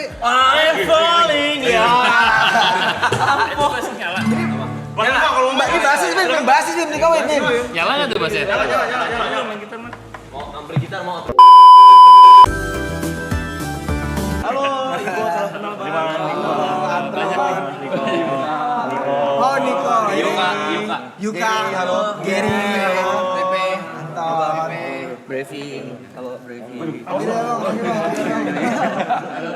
tadi? I'm falling ya. Ampun. Nyala. Nyala kalau Mbak ini basis Bim nih kawin Bim. Nyala enggak tuh basnya? Nyala. Main gitar mah. Mau ampli gitar mau. Halo, Niko, salam kenal Bang. Niko. Oh Niko. Yuka. Halo. Gary. Halo. Pepe. Anton. Brevi. Halo Brevi.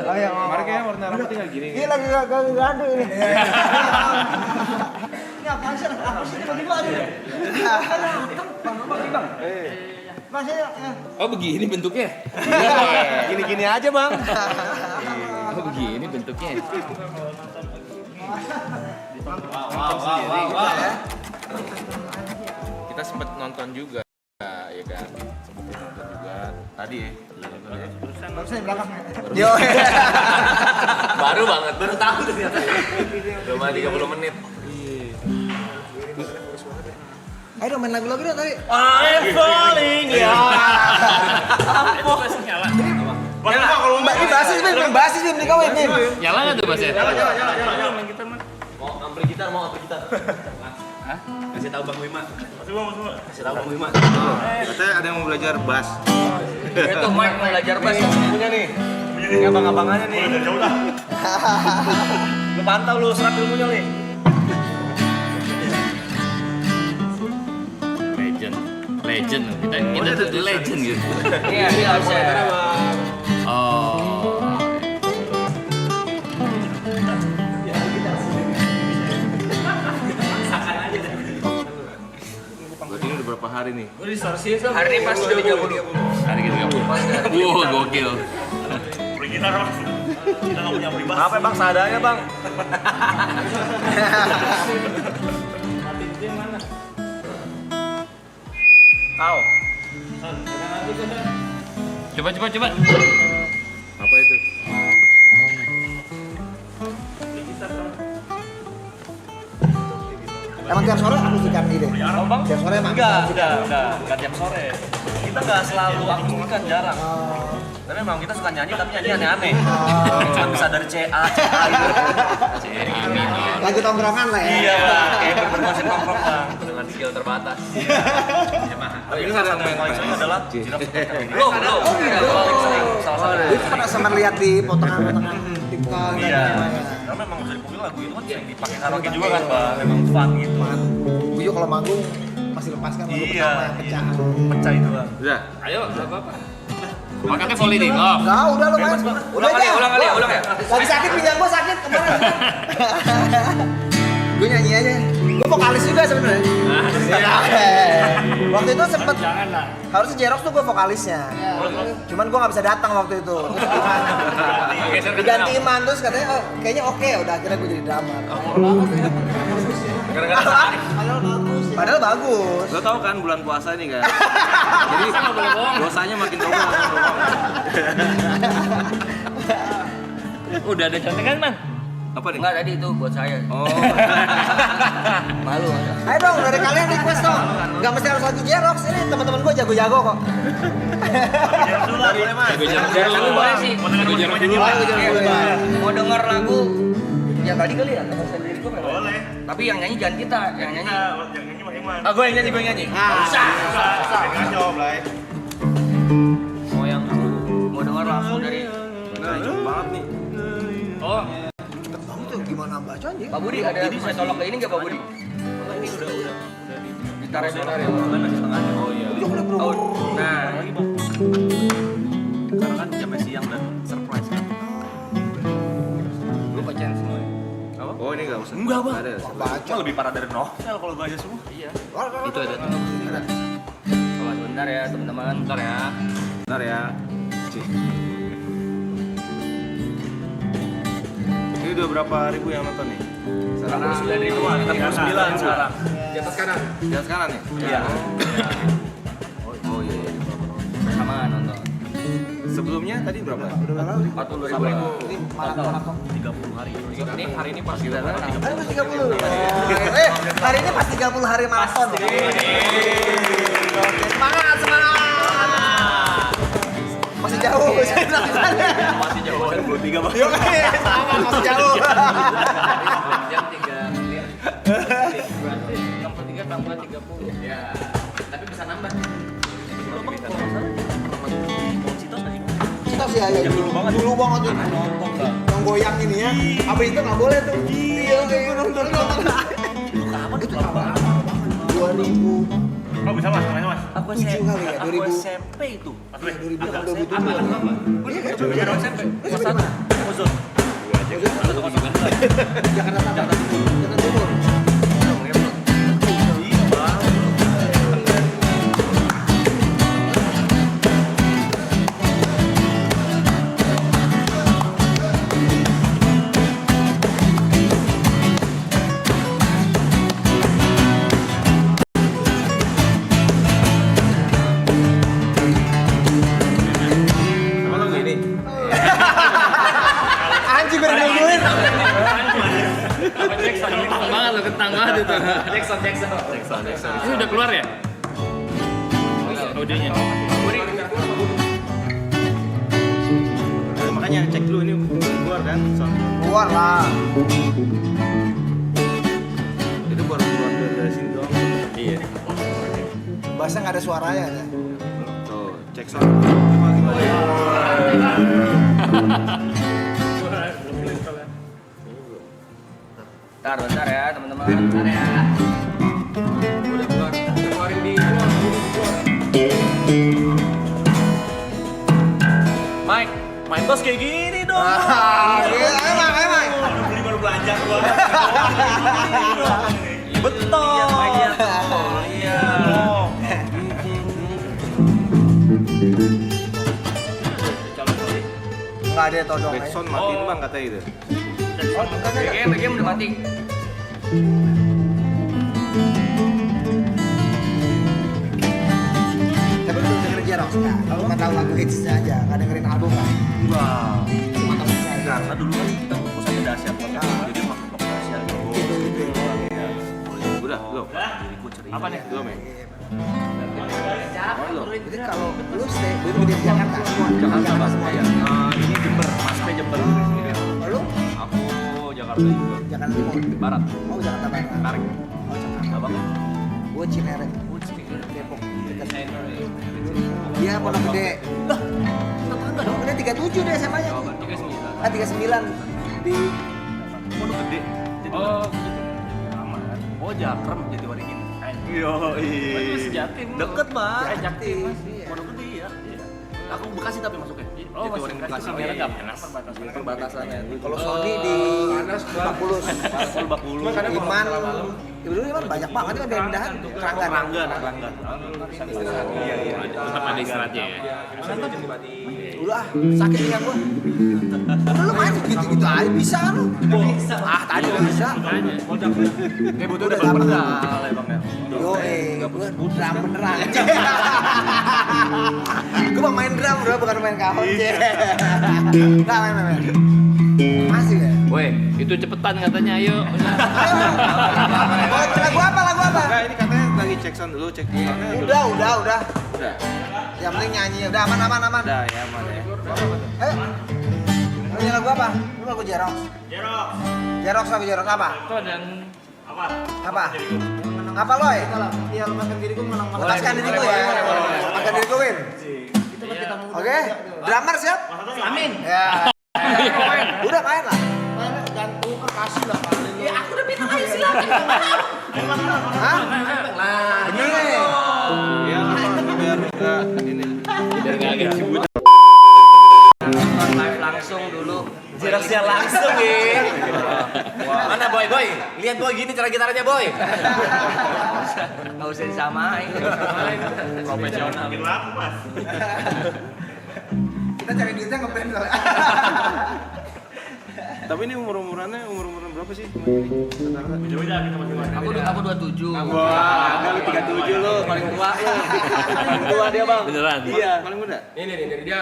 Ayo. Mari kayak warna rambut tinggal gini. Ini lagi gaduh ini. Ini apaan sih? Apa sih tiba-tiba ada? Bang. Mas ya. Oh begini bentuknya. Gini-gini aja, Bang. Oh begini bentuknya. Wow. Kita sempat nonton juga, ya kan? Sempat nonton juga tadi ya. Barusan di belakang. Yo. Baru banget, baru tahu ternyata. Cuma 30 menit. Ayo dong main lagu-lagu dong tadi. I'm falling ya. Ampun. Nyala. Nyala kalau Mbak ini basis Bim nih kawin Bim. Nyala enggak tuh basnya? Nyala. Main gitar mah. Mau ampli gitar. Hah? Kasih tahu Bang Wima. Masuk Bang. Kasih tahu Bang Wima. Katanya ada yang mau belajar bass. Itu Mike mau belajar bass punya nih. Ini abang-abangannya nih. Udah jauh dah. Lu pantau lu serap ilmunya nih. Legend kita tuh legend gitu. Iya, harusnya. Oh. Berarti ini udah berapa hari nih? Hari ini pas 30. Hari ke-30. Wah, gokil. Beli gitar Mas. Kita nggak punya beli bass. Apa Bang, seadanya Bang? Tahu. Coba. Apa itu? Emang tiap sore akustikan ide. Oh Bang? Tiap sore emang. Enggak tiap sore. Kita nggak selalu akustikan, jarang. Tapi memang kita suka nyanyi, tapi nyanyi aneh-aneh. Cuma bisa dari CA gitu. Lagu tongkrongan lah ya. Iya Bang, kayak berkonsep nongkrong Bang. Dengan skill terbatas. Oh, ini salah satu yang paling sering adalah Jiraf. Lo, paling sering salah satu. Itu pernah sama lihat di potongan-potongan TikTok dan Iya. gimana. Karena memang bisa dipungkiri lagu itu kan sering dipakai karaoke juga kan Bang. Memang fun gitu. Gue kalau manggung masih lepaskan lagu pertama yang pecah. Pecah itu Bang. Udah. Ayo, enggak apa-apa. Makanya falling in love. Enggak, udah lu main. Ulang kali ya. Lagi sakit pinggang gua sakit kemarin. Gue nyanyi aja. Gue vokalis juga sebenarnya. Waktu itu sempet harusnya Jerox tuh gue vokalisnya. Cuman gue nggak bisa datang waktu itu. Diganti Iman terus katanya oh kayaknya oke udah akhirnya gue jadi drummer. Padahal bagus. Lo tau kan bulan puasa ini kan? Jadi dosanya makin double. Udah ada contekan, Man? Apa nih? Enggak, tadi itu buat saya. Oh. Malu. Ayo dong dari kalian request dong. Gak mesti harus lagu Jerox ini teman-teman gue jago-jago kok. Jago jarak boleh sih. Jago jarak dulu. Mau denger lagu yang tadi kali ya? Sendiri gue Boleh. Tapi yang nyanyi jangan kita, yang nyanyi. Yang nyanyi Mas Iman. Ah, gue yang nyanyi. Bisa. Ngaco, Blay. Mau denger lagu dari Nah, jauh banget nih. Oh, Itu gimana baca anjing? Pak Budi, ada bisa tolong ke ini nggak Pak Budi? Ini udah. Gitarnya ya, masih setengahnya. Oh iya. Oh, nah. Karena kan jamnya siang dan surprise kan. Lu pacaran semua. Apa? Oh, ini enggak usah. Enggak, Bang. Ada. Baca. Lebih parah dari novel kalau baca semua. Iya. itu ada. Oh, sebentar ya teman-teman, bentar ya. Bentar ya. Cih. Ini udah berapa ribu yang nonton nih? Sekarang 69 sekarang. Di atas kanan. Di atas kanan nih? Iya. Oh iya. Sama nonton. Sebelumnya tadi berapa? Udah berapa? 40.000. Ini maraton. 30 hari. Ini hari ini pasti udah Hari pas 30. Hari ini pas 30 hari maraton. Semangat. Masih jauh. Masih jauh kan 23 Bang. Yo, sama masih jauh. Jam 3 berarti 63 tambah 30 ya, tapi bisa nambah. Kita sih aja dulu banget tuh. Yang goyang ini ya. Apa itu nggak boleh tuh? Iya, nonton. Kapan itu lama? 2000. Oh bisa mas, main mas. Aku 7 kali ya, 2000. SMP itu. 2000 Apa? Iya kan? Coba SMP. Kelas 1. Ozon. Jakarta Timur. Anjing berdua-duain. Kentang banget lo, kentang banget itu. Jackson. Ini udah keluar ya? Audionya. Makanya cek dulu ini keluar kan sound. Keluar lah. Itu baru keluar dari sini doang. Iya. Bahasa nggak ada suaranya ya. Tuh, cek sound. Gimana? Bentar ya teman-teman. Bentar ya. Udah keluarin di luar. Mike, main bos kayak gini dong. Emang. Beli baru belanja gua. Betul. Iya. Nggak ada todong. Backsound matiin bang katanya itu. BGM udah mati. Tapi lu dengerin Jerox nggak? Kalau nggak tahu lagu hitsnya aja, nggak dengerin album kan? Enggak. Cuma tahu hitsnya aja. Karena dulu kan kita fokusnya dahsyat banget. Jadi pakai pop dahsyat. Udah, belum. Jadi gue ceria. Apa nih? Belum ya? Jadi kalau lu stay, lu di Jakarta semua. Jakarta Bang. semua. Iya. Ini Jember, Mas P Jember. Lu Aku Jakarta juga. Jakarta Timur. Barat. Oh Jakarta Barat. Tarik. Oh Jakarta. Abang. Gue Cinere. Depok. Dia Pondok Gede. Lah, tetangga dong. Pondok Gede 37 deh SMA-nya. 39. Ah 39 di Pondok Gede. Oh, Oh, Jakrem jadi Waringin. Yo, itu Jatim. Deket, Bang. Jatim. Pondok Gede ya. Aku Bekasi tapi masuknya. Oh, masih Waringin Bekasi, merah nggak panas. Perbatasannya. kalau Sony di Bakbulus. Bakul. Iman. Ya dulu Iman banyak banget kan dari pindahan. Keranggan. Rangga. Iya. Tetap ada istirahatnya ya. Dulu sakit pinggang gua. Udah lu main gitu-gitu aja bisa kan lu? Ah tadi bisa. Kayak butuh Udah udah lama. pedal ya, Bang ya. Yo gua drum beneran. Gua mau main drum bro, bukan main kahon. Nah main. Masih ya? Woi, itu cepetan katanya, ayo. Ayo. Lagu apa? Enggak, ini katanya lagi cek sound dulu, cek soundnya. Udah. Udah. Yang penting nyanyi. Udah aman. Udah ya, aman ya. Ayo. Lu nyanyi lagu apa? Lu lagu Jerox. Jerox apa? Itu ada yang Apa? Apa Loy? Iya, lepaskan diriku menang-menang. Lepaskan diriku ya. Lepaskan diriku Win. Oke, drummer siap? Amin. Ya. Udah main lah. Gantung perkasi lah paling. Ya aku udah minta aja silakan. Hah? Bener nih. Iya, biar enggak ini. Biar nggak agak disebut. Live langsung dulu. Jeroxnya langsung ya. Mana boy? Lihat boy gini cara gitarnya boy. Nggak usah disamain. Profesional. Kita cari duitnya ngeband soalnya. Tapi ini umur-umuran berapa sih? Rata-rata? Aku 27. Wah, enggak lu 37 lu, paling tua lu. Paling tua dia, Bang. Beneran? Iya. Paling muda? Ini dari dia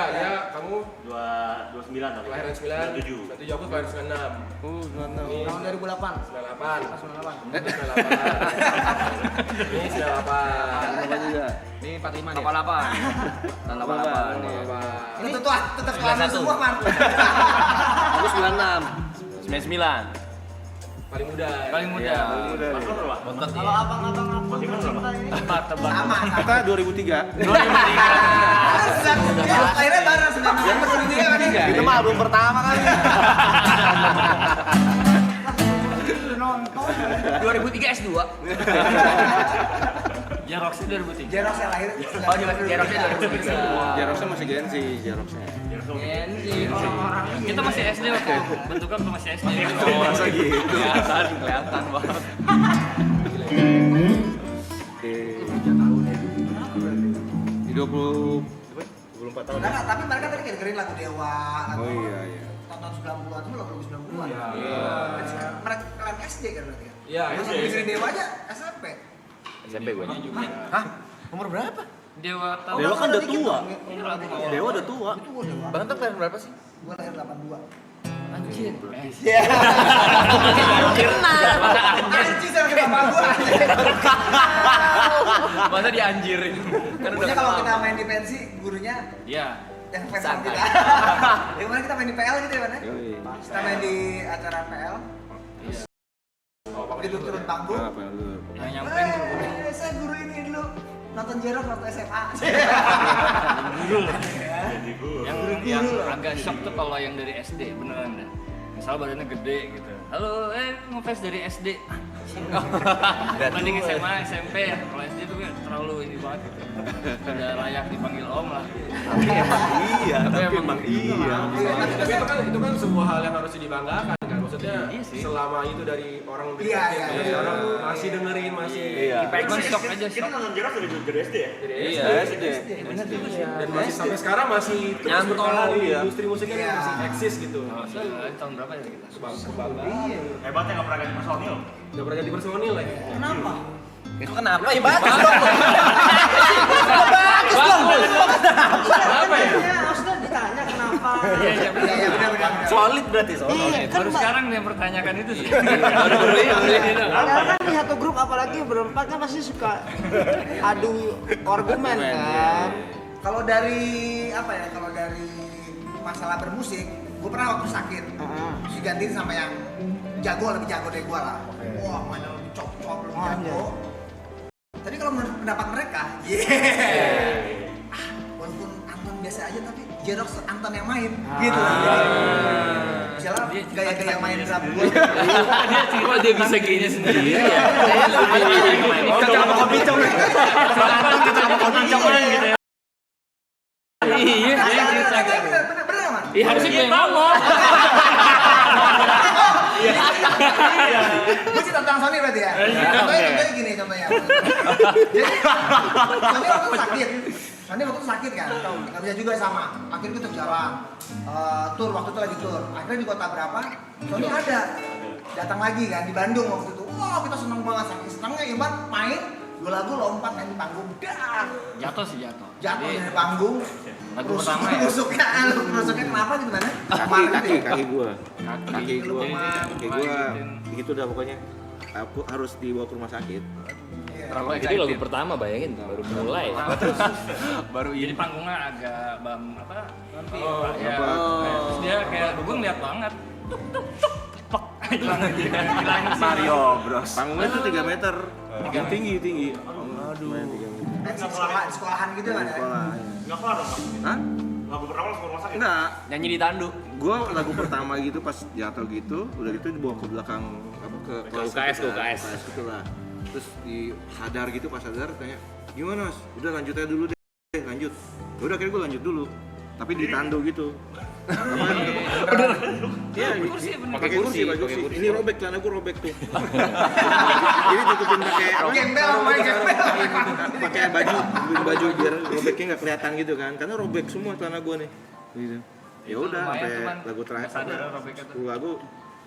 kamu 29 kelahiran 9 7 aku kelahiran 96 Oh, 96. Tahun 2008. 98 ini 98 Berapa juga? Ini 45 nih. 88. Tahun 88 nih. Ini tetap kelamin semua, Man. Aku 96. 99. paling muda Paling muda. Kalau abang-abang aku Tebak. sama. Kita 2003. Akhirnya bareng 1993 kan ya? Itu mah album pertama kali. Nonton. 2003 S2. Jeroxnya 2003. Jeros yang lahir. Oh, Jeroxnya 2003. Jarosnya masih Gen Z, Jarosnya. Orang-orang Kita masih SD waktu bentuknya waktu masih SD. Masa gitu? Kelihatan banget. Di 24 tahun. Nah, tapi mereka tadi dengerin lagu Dewa, lagu Oh iya. tahun 90-an itu lagu 90-an. Iya. Mereka kalian SD kan berarti ya? iya Terus dengerin Dewa aja SMP. SMP gue. Hah? Umur berapa? Dewa tahu. Dewa kan udah dikit tua. dong, Dewa Dewa udah tua. Itu gua Dewa. Bang tuh kalian berapa sih? Gua lahir 82. Anjir. Iya. Masa anjir. Anjir sama kayak bapak gua. Masa dianjirin. Kan Pokoknya kalau kita main di pensi, gurunya Iya. yang fans sama kita. Yang mana kita main di PL gitu ya, Bang? Yoi. Kita main di acara PL. Begitu turun panggung. Apa lu? Yang nyamperin tuh. Saya guru ini dulu nonton Jeros waktu SMA. Yang agak shock tuh kalau yang dari SD beneran dah. Misal badannya gede gitu. Halo, ngefans dari SD. Banding SMA, SMP, kalau SD tuh kayak terlalu ini banget gitu. Udah layak dipanggil om lah. Tapi emang iya. tapi itu kan sebuah hal yang harus dibanggakan kan maksudnya Iya sih. selama itu dari orang Iya, dekat iya, terus iya. orang masih dengerin masih Cuman shock aja shock. Iya, SD. dan masih sampai sekarang masih terus Nyantol, bertahan di iya. industri musiknya Iya. masih eksis gitu Tahun berapa ya kita? hebatnya nggak pernah ganti personil lagi Kenapa? Itu kenapa? Ya bagus dong. apa ya Maksudnya ditanya kenapa? Iya, Iya, benar. Solid berarti solid. Baru sekarang dia mempertanyakan itu sih. Baru ini. Karena kan di satu grup apalagi berempat kan pasti suka adu argumen kan. Kalau dari apa ya? Kalau dari masalah bermusik, gue pernah waktu sakit digantiin sama yang lebih jago dari gue lah. Wah, mainnya lebih cop-cop, lebih jago. Tapi kalau menurut pendapat mereka, walaupun Anton biasa aja tapi Jerox Anton yang main, gitu. Misalnya gaya-gaya main drum gue. Kok dia bisa gini sendiri ya? Cocok sama kopi cok. Cocok sama kopi cok gitu ya. Iya. Bener man? Iya harusnya gue yang ngomong. Gue sih tentang Sony berarti ya. Contohnya gini contohnya. Jadi Sony waktu itu sakit kan, nggak bisa juga sama. Akhirnya kita jalan, tour waktu itu lagi tour. Akhirnya di kota berapa, Sony ada, datang lagi kan di Bandung waktu itu. Wah kita seneng banget, saking senengnya Iman main 2 lagu lompat main di panggung, dah Jatuh sih jatuh. jatuh dari panggung. Lagu pertama ya? Rusuknya kenapa gitu kan? Kaki gua. Kaki gua. Lanjutin. Begitu dah pokoknya. Aku harus dibawa ke rumah sakit. Terlalu Itu lagu excited. pertama bayangin baru mulai. Baru jadi panggungnya agak nanti Oh, ya. apa? Terus dia kayak gue ngeliat banget. Tuk hilang aja. Hilang sih. Mario Bros. Panggungnya tuh 3 meter. Tinggi. Aduh. Main 3 meter. Sekolahan gitu kan ya? Sekolah. Hah? Lagu pertama langsung rumah sakit? Enggak. Nyanyi di tandu. Gua lagu pertama gitu pas jatuh gitu, udah gitu dibawa ke belakang apa ke UKS, gitu ke UKS. gitu lah. Terus sadar gitu pas sadar tanya, "Gimana, Mas? Udah lanjut aja dulu deh." Lanjut. Ya udah akhirnya gua lanjut dulu. Tapi di tandu gitu. Iya, pakai kursi. Ini robek, celana gua robek tuh. Ini tutupin pakai Gembel, main gembel. pakai baju biar robeknya nggak kelihatan gitu kan, karena robek semua celana gua nih. Gitu. Ya udah lumayan, sampai cuman lagu terakhir nggak sadar robeknya tuh. lagu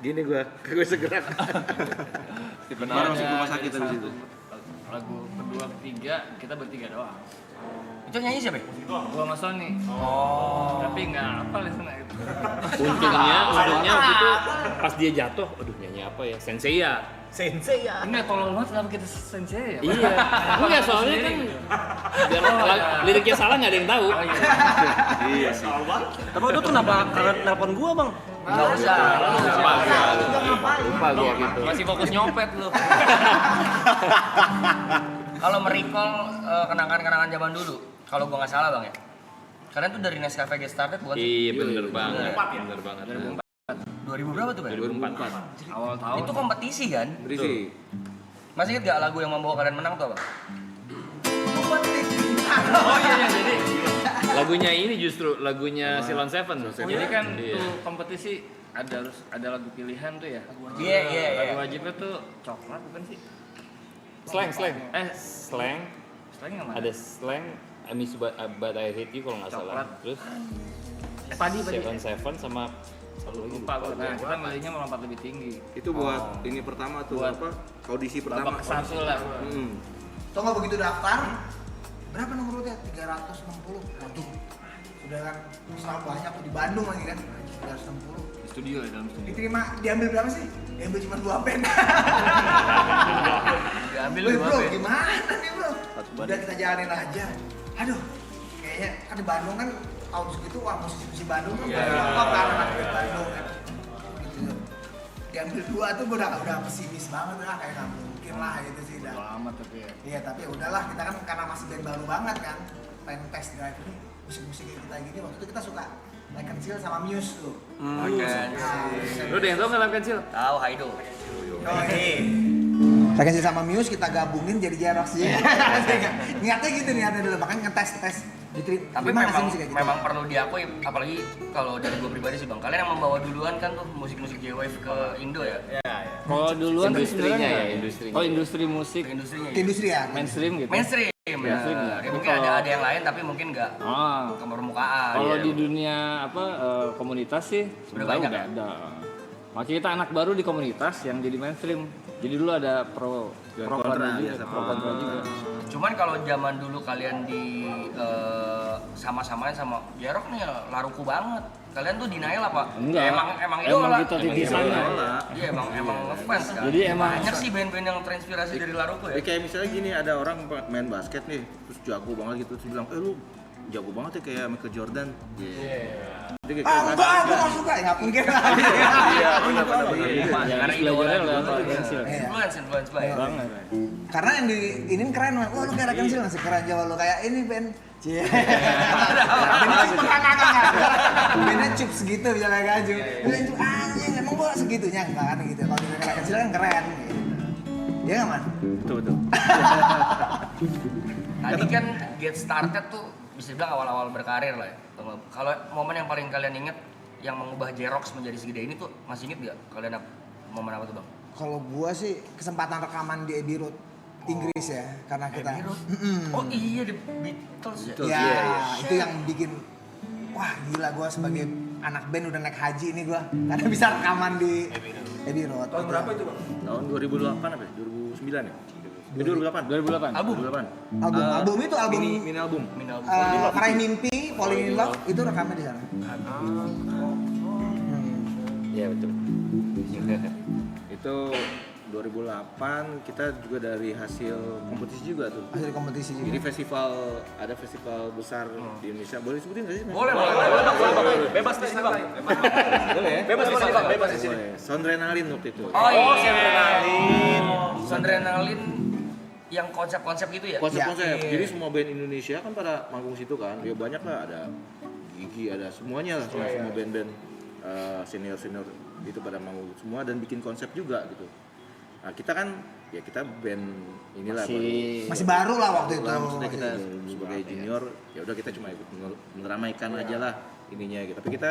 gini gue kagak segerak. Baru masuk rumah sakit habis itu. Lagu kedua, ketiga kita bertiga doang. Itu nyanyi siapa? Gua sama Sony. Tapi nggak apa listener itu. Untungnya waktu itu pas dia jatuh, aduh nyanyi apa ya? Sensei ya. Sensei ya. Ini tolol banget kenapa kita sensei ya? Iya. Enggak soalnya kan biar liriknya salah nggak ada yang tahu. Oh, iya. Iya sih. Tapi itu kenapa nelpon gua bang? Nggak usah. Lupa gua gitu. Masih fokus nyopet lu. Kalau merecall kenangan-kenangan zaman dulu, kalau gua nggak salah bang ya, kalian tuh dari Nescafe Get Started bukan sih? Iya bener banget. Bener banget. 2000 berapa tuh kan? 2004. Awal tahun. Itu kompetisi kan? Berisi. Masih inget gak lagu yang membawa kalian menang tuh apa? Oh iya jadi. Lagunya ini justru lagunya Silon Seven. Jadi kan Iya. tuh kompetisi ada lagu pilihan tuh ya. Iya. Lagu wajibnya tuh coklat bukan sih? Slang. Eh, Slang. slang yang mana? Ada slang. I miss but I hate you kalau nggak salah. Coklat. Terus Padi. Silon Seven sama Lupa gua. Nah, kita milihnya melompat lebih tinggi. Itu buat ini pertama tuh Buat apa? Audisi pertama. Babak satu lah. Tau nggak begitu daftar, berapa nomor urutnya? 360. Waduh, sudah kan selalu banyak tuh di Bandung lagi kan, 360. Di studio ya, dalam studio. Diterima, diambil berapa sih? Diambil cuma 2 pen. Diambil Wih, dua bro, pen. gimana nih bro? Udah kita jalanin aja. Aduh, kayaknya kan di Bandung kan tahun segitu wah musisi Bandung kan top kan anak band Bandung kan. Gitu. Diambil 2 tuh gue udah pesimis banget lah, kayak nggak mungkin lah gitu sih. Lama tapi ya. Iya, tapi ya udahlah, kita kan karena masih band baru banget kan, pengen test drive ini musik-musik kayak kita gini. Waktu itu kita suka Like and Chill sama Muse tuh. Lu deh tau nggak Love Cancel? Tahu Haido. Oh iya. Like and Chill sama Muse kita gabungin jadi Jerox ya. Niatnya gitu dulu, makanya ngetes. Tapi memang memang perlu diakui, apalagi kalau dari gue pribadi sih bang, kalian yang membawa duluan kan tuh musik-musik J-Wave ke Indo ya? Kalau duluan tuh Industrinya sebenarnya ya, industrinya. Oh, industri musik Ke industrinya ke ya? industri ya. mainstream gitu. Mainstream ya. Mainstream, ya. Ya, mungkin Kalau- ada yang lain tapi mungkin nggak Ah. ke permukaan. Kalau ya. di dunia komunitas sih Udah sebenarnya banyak udah ada. Makanya kita anak baru di komunitas yang jadi mainstream. Jadi dulu ada pro kontra juga, pro kontra juga. Cuman kalau zaman dulu kalian di sama-samain sama Jerok nih ya laruku banget. Kalian tuh denial apa? Enggak. Ya, emang idola. kita titisannya. Iya emang ngefans kan. Jadi emang- banyak sih band-band yang terinspirasi dari laruku ya. Ya kayak misalnya gini, ada orang main basket nih, terus jago banget gitu, terus bilang, lu jago banget ya kayak Michael Jordan. Dia kayak Enggak, aku nggak suka, ya nggak mungkin. Iya, benar. Karena Belajarnya idola lewat dulu. Cancel. Influence banget. Banget. Karena yang di ini keren, wah lu kayak Like and Chill masih keren Jawa lu kayak ini band. Cie. Bandnya cup segitu misalnya gaju. Anjing emang gua segitunya enggak kan gitu. Kalau di Like and Chill kan keren gitu. Iya nggak man? Betul. Tadi kan Get Started tuh bisa dibilang awal-awal berkarir lah ya. Kalau momen yang paling kalian inget yang mengubah Jerox menjadi segede ini tuh masih inget gak? Kalian momen apa tuh bang? Kalau gua sih kesempatan rekaman di Abbey Road Inggris ya, karena kita. Oh iya The Beatles ya? Ya, itu yang bikin wah gila gua sebagai anak band udah naik haji nih gua karena bisa rekaman di Abbey Road. Tahun berapa itu bang? Tahun 2008 apa ya? 2009 ya? 2008. 2008. Album? 2008. Album itu album Mini album. Minal. Meraih Mimpi, Falling in Love itu rekamnya di sana. Iya betul. Itu 2008 kita juga dari hasil kompetisi juga tuh. Hasil kompetisi Jadi juga. ada festival besar di Indonesia. Boleh sebutin nggak sih? Boleh. Bebas di sini bang. Boleh ya? Bebas di sini bang. Bebas di sini. Boleh. Soundrenalin waktu itu. Oh iya. Sondrenalin yang konsep-konsep gitu ya? Konsep-konsep. Ya. Jadi semua band Indonesia kan pada manggung situ kan. Ya banyak lah, ada Gigi, ada semuanya lah, semua band-band senior-senior itu pada manggung semua dan bikin konsep juga gitu. Nah, kita kan ya kita band inilah Masih baru lah waktu itu. lah, maksudnya kita Masih- sebagai junior ya udah kita cuma ikut meramaikan aja lah ininya gitu. Tapi kita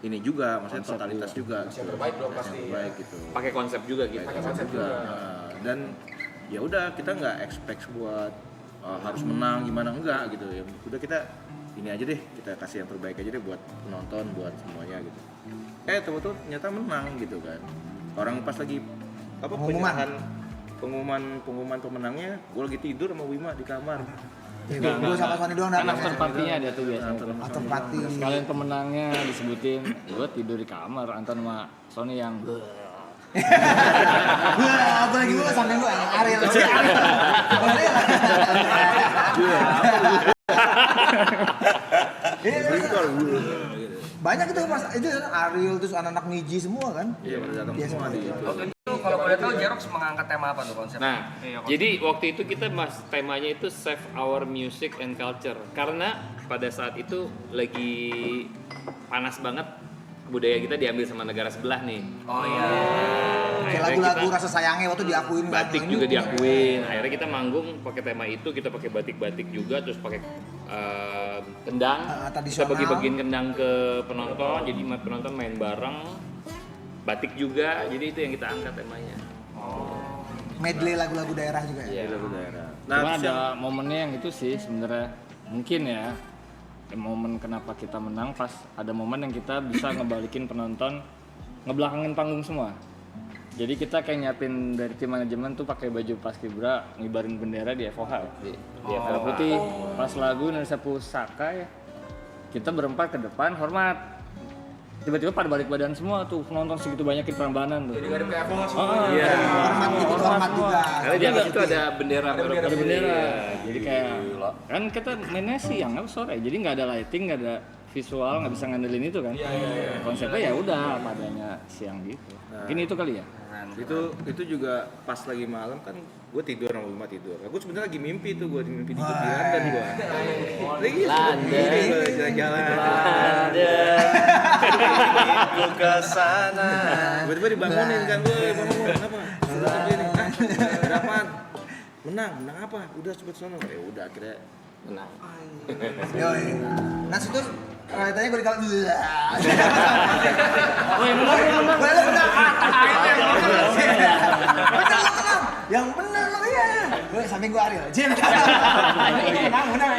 ini juga maksudnya totalitas juga. Yang terbaik dong Yang pasti. terbaik gitu. Pakai konsep juga gitu. Pakai konsep juga. Nah, dan ya udah kita nggak expect buat harus menang gimana enggak gitu ya. Udah kita ini aja deh, kita kasih yang terbaik aja deh buat penonton, buat semuanya gitu. Tahu-tahu ternyata menang gitu kan. Orang pas lagi pengumuman pemenangnya, gue lagi tidur sama Wima di kamar. Gue sama Sony doang Kan datang. after party-nya ada tuh biasanya. After party. Sekalian pemenangnya disebutin, gue tidur di kamar, Anton sama Sony yang Apa lagi gue samping gue Ariel. Banyak itu mas, itu Ariel terus anak-anak Niji semua kan? Iya, pada datang semua di itu. Itu kalau boleh tahu Jerox mengangkat tema apa tuh konsep? Nah, jadi waktu itu kita temanya itu Save Our Music and Culture. Karena pada saat itu lagi panas banget, budaya kita diambil sama negara sebelah nih. Oh iya. Kayak lagu-lagu rasa sayangnya waktu diakuin kan? Batik juga diakuin. Akhirnya kita manggung pakai tema itu, kita pakai batik-batik juga, terus pakai kendang. Kita tradisional. bagi-bagiin kendang ke penonton, jadi penonton main bareng. Batik juga, jadi itu yang kita angkat temanya. Medley lagu-lagu daerah juga ya? Iya. Lagu daerah. cuma ada momennya yang itu sih sebenarnya mungkin ya momen kenapa kita menang pas ada momen yang kita bisa ngebalikin penonton ngebelakangin panggung semua. Jadi kita kayak nyiapin dari tim manajemen tuh pakai baju paskibra ngibarin bendera di FOH ya. Di FOH putih pas lagu Indonesia Pusaka ya. Kita berempat ke depan hormat. Tiba-tiba pada balik badan semua tuh penonton segitu banyak di Prambanan tuh. Jadi nggak ada kayak apa semua. Iya. Hormat gitu, hormat juga. Karena di atas itu ada bendera. Ada bendera. Jadi kayak kan kita mainnya siang apa sore. Jadi nggak ada lighting, nggak ada visual, nggak bisa ngandelin itu kan. Konsepnya ya udah padanya siang gitu. Mungkin itu kali ya. Itu juga pas lagi malam kan gue tidur sama Wima tidur. Aku sebenarnya lagi mimpi tuh, gue mimpi di London gue. Lagi jalan-jalan. Ku ke sana. Tiba-tiba dibangunin kan gue, bangun kenapa? Sudah begini. Berapaan? Menang apa? Udah cepet sono. Ya udah akhirnya menang. Yoi. Nah situ realitanya gue dikala yang benar lo ya. Gue samping gue Ariel. Jin. Menang.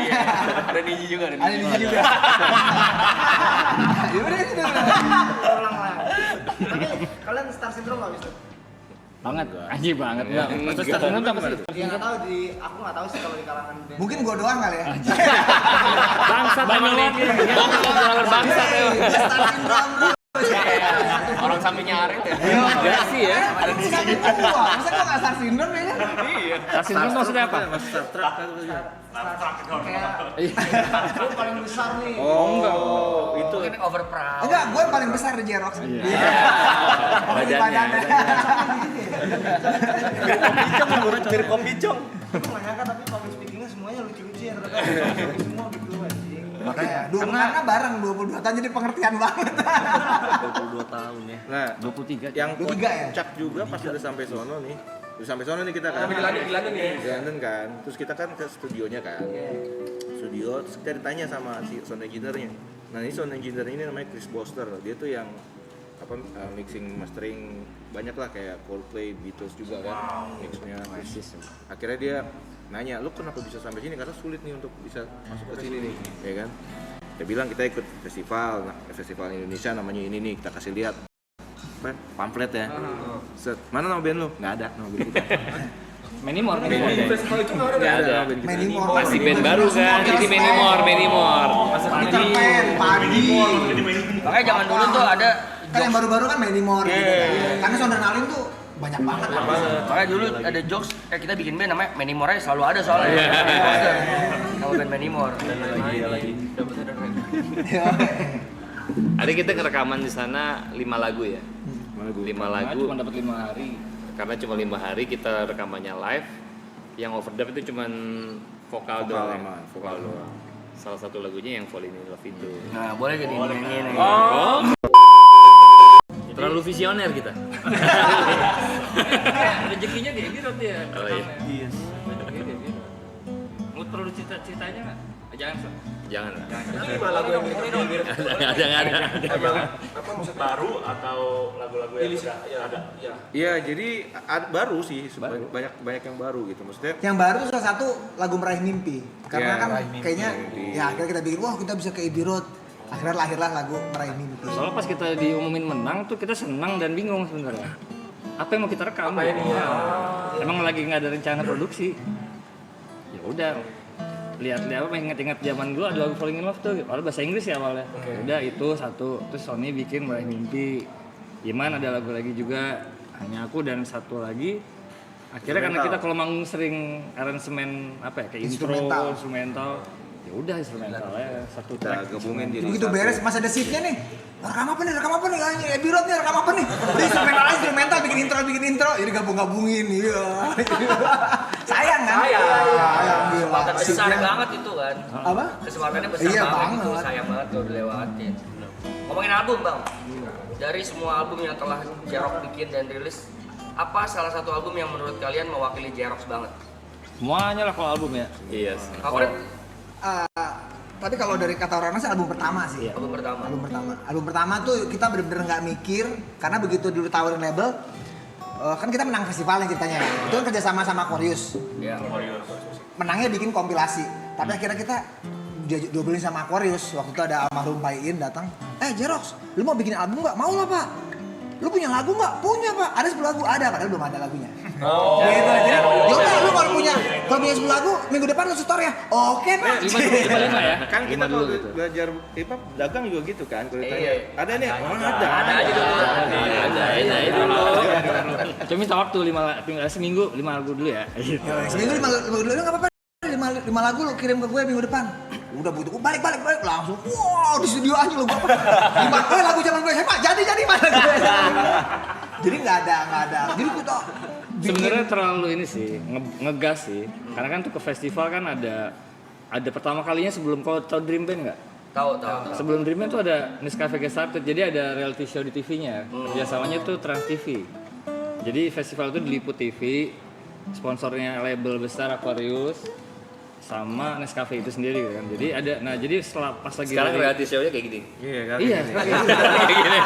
Ada Niji juga. Ada di sini juga. Ya udah gitu. Ulang-ulang. Tapi kalian Star Syndrome enggak bisa? Banget, anjing banget enggak. Terus stasiun apa sih? Ya nggak tahu aku nggak tahu sih kalau di kalangan band. Mungkin gue doang kali ya. Bangsat emang nih. Bangsat ya. Star Syndrome. Orang sampingnya Arit ya. Enggak sih ya. Ada di sini gua. Masa gua enggak Star Syndrome ya kan? Stasiun itu maksudnya apa? Star Trek kan. Kayak gue paling besar nih. Enggak. Itu Mungkin overproud. Enggak, gue yang paling besar di Jerox. Iya. Badannya. Mirip kopi cong. Gue nggak nyangka tapi public speakingnya semuanya lucu-lucu ya ternyata semua gitu anjing. Makanya karena bareng 22 tahun jadi pengertian banget. 22 tahun ya. Nah, 23. yang 23 ya? kocak juga pas udah sampai sono nih. Udah sampai sono nih kita kan. Di London nih. Di London kan. Terus kita kan ke studionya kan. Studio, terus kita ditanya sama si sound engineer-nya. Nah, ini sound engineer ini namanya Chris Boster. Dia tuh yang mixing mastering banyak lah kayak Coldplay, Beatles juga kan mixnya. Akhirnya dia nanya, lu kenapa bisa sampai sini? Karena sulit nih untuk bisa masuk ke sini nih, ya kan? Dia bilang kita ikut festival, festival Indonesia namanya ini nih, kita kasih lihat pamflet ya. Set, mana nama band lu? Nggak ada nama band kita. Menimor. Festival itu nggak ada. Nggak ada. Band kita. Menimor. Masih band baru kan, jadi Menimor. Peter Pan, Padi. Makanya zaman dulu tuh ada Kan yang baru-baru kan Menimor gitu kan. Karena Soundernalin tuh banyak banget. makanya dulu ada jokes kita bikin band namanya Menimor aja selalu ada soalnya. Nama band Menimor. Lagi. Ada kita ngerekaman di sana 5 lagu ya. 5 lagu. Cuma dapat 5 hari. Karena cuma 5 hari kita rekamannya live. Yang overdub itu cuma vokal doang. Vokal doang. Salah satu lagunya yang Fall in Love itu. Nah, boleh jadi nyanyiin. Oh. Terlalu visioner kita. Rezekinya di Emirot ya. Oh iya. perlu cita-citanya nggak? Jangan. Jangan lah. Ini gimana lagu yang Ada. emang apa musik Baru atau lagu-lagu yang rilis udah ya ada? ya. Iya, jadi baru sih, banyak yang baru gitu. Maksudnya Yang baru tuh salah satu lagu Meraih Mimpi. Karena Iya, kan Meraih Mimpi. kayaknya Meraih Mimpi. ya akhirnya kita bikin, wah kita bisa ke Abbey Road. Akhirnya lahirlah lagu Meraih Mimpi. Soalnya pas kita diumumin menang tuh kita senang dan bingung sebenarnya. Apa yang mau kita rekam? Apa ini ya? Emang lagi nggak ada rencana produksi. Ya udah, lihat-lihat apa ingat-ingat zaman dulu ada lagu Falling in Love tuh, awalnya bahasa Inggris ya awalnya. Udah itu satu, terus Sony bikin Meraih Mimpi. Iman ada lagu lagi juga, hanya aku dan satu lagi. Akhirnya karena kita kalau manggung sering aransemen apa ya kayak instrumental. Ya udah instrumental ya satu kita track gabungin jadi Begitu satu. beres masih ada shiftnya nih. Rekam apa nih? Ah, Abbey Road nih, rekam apa nih? Udah instrumental, bikin intro. Jadi gabungin, iya. Sayang kan? Sayang, gila. Besar Shiftnya- banget itu kan. Apa? Kesempatannya besar Iya, banget itu, banget. sayang banget kalau dilewatin. Ngomongin album bang, dari semua album yang telah J-Rock bikin dan rilis, apa salah satu album yang menurut kalian mewakili J-Rock banget? semuanya lah kalau album ya. Iya. Favorit? Tapi kalau dari kata orang sih album pertama sih. Album pertama. Album pertama tuh kita bener-bener nggak mikir karena begitu dulu tawarin label kan kita menang festivalnya ceritanya. Itu kan kerjasama sama Aquarius. Ya. Menangnya bikin kompilasi. Tapi akhirnya kita diobrolin sama Aquarius. Waktu itu ada almarhum Paiin datang. Jerox, lu mau bikin album nggak? Mau lah pak. Lu punya lagu nggak? Punya pak. Ada 10 lagu. Ada, padahal belum ada lagunya. Oh. Gitu. Jadi, yaudah lu kalau punya 10 lagu, minggu depan lu setor ya. Oke pak. 5 ya. Kan kita dulu kalau gitu. belajar hip-hop dagang juga gitu kan. Kalau ditanya, Iya. ada nih, ada. Ada aja dulu. Ada dulu. Cuma minta waktu 5 seminggu 5 lagu dulu ya. Seminggu 5 lagu dulu nggak apa-apa. 5 lagu lu kirim ke gue minggu depan. Udah begitu, balik langsung. Wow, di studio aja lu gua. 5 lagu zaman gue SMA, jadi mana gue. Jadi nggak ada. Jadi kita Sebenarnya terlalu ini sih ngegas sih. Karena kan tuh ke festival kan ada pertama kalinya sebelum kau tahu Dream Band nggak? Tahu. Sebelum Dream Band tuh ada Nescafe Get Started. Jadi ada reality show di TV-nya. Kerjasamanya tuh Trans TV. Jadi festival itu diliput TV. Sponsornya label besar Aquarius sama Nescafe itu sendiri kan. Jadi ada, jadi setelah pas lagi Sekarang reality show-nya kayak gini. Iya kan? iya, Kayak gini.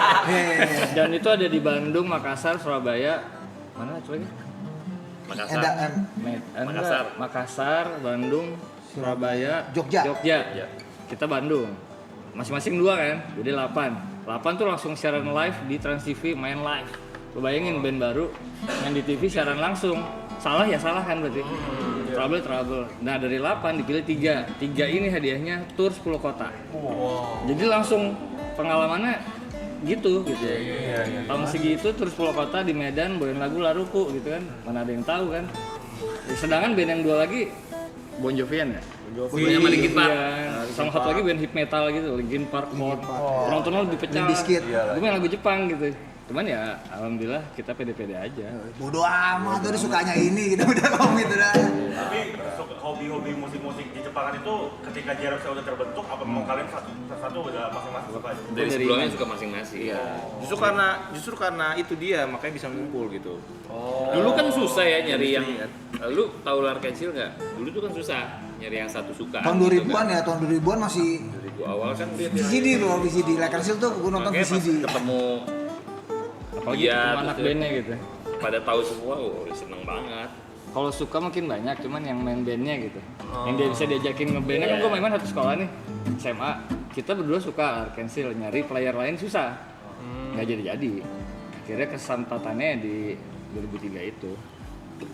dan itu ada di Bandung, Makassar, Surabaya, mana satu lagi? Makassar. Makassar, Bandung, Surabaya, Jogja. Iya. Kita Bandung. Masing-masing 2 kan, jadi 8. 8 tuh langsung siaran live di Trans TV, main live. Lo bayangin band baru main di TV siaran langsung. Salah ya salah kan berarti. Trouble. Nah dari 8 dipilih 3. 3 ini hadiahnya tour 10 kota. Jadi langsung pengalamannya gitu. Iya. Tahun segitu tour 10 kota di Medan bawain lagu Laruku gitu kan. Mana ada yang tahu kan. Sedangkan band yang 2 lagi Bon Jovian ya. Punya sama Linkin Park. Iya, sama satu lagi band hip metal gitu, Linkin Park. Penontonnya lebih pecah. Limp Bizkit. Gue main lagu Jepang gitu. Cuman ya alhamdulillah kita pede-pede aja. bodo amat tuh dia sukanya ini gitu udah ngomong gitu dah. Tapi hobi-hobi musik-musik di Jepangan itu ketika J-Rock udah terbentuk, apa mau kalian satu udah masing-masing suka aja? Dari sebelumnya suka masing-masing. Iya. Justru karena itu dia makanya bisa ngumpul gitu. Dulu kan susah ya nyari yang lu tahu Larkensil nggak? Dulu tuh kan susah nyari yang satu suka. Tahun 2000-an ya, tahun 2000-an masih 2000 awal kan dia VCD loh, VCD. Lakersil tuh gue nonton makanya pas VCD. ketemu Apalagi Iya, ketemu anak betul. bandnya gitu. pada tahu semua, seneng banget. Kalau suka mungkin banyak, cuman yang main bandnya gitu. Yang dia bisa diajakin ngebandnya kan gue main satu sekolah nih, SMA. Kita berdua suka Arkansas, nyari player lain susah. Nggak jadi-jadi. Akhirnya kesempatannya di 2003 itu.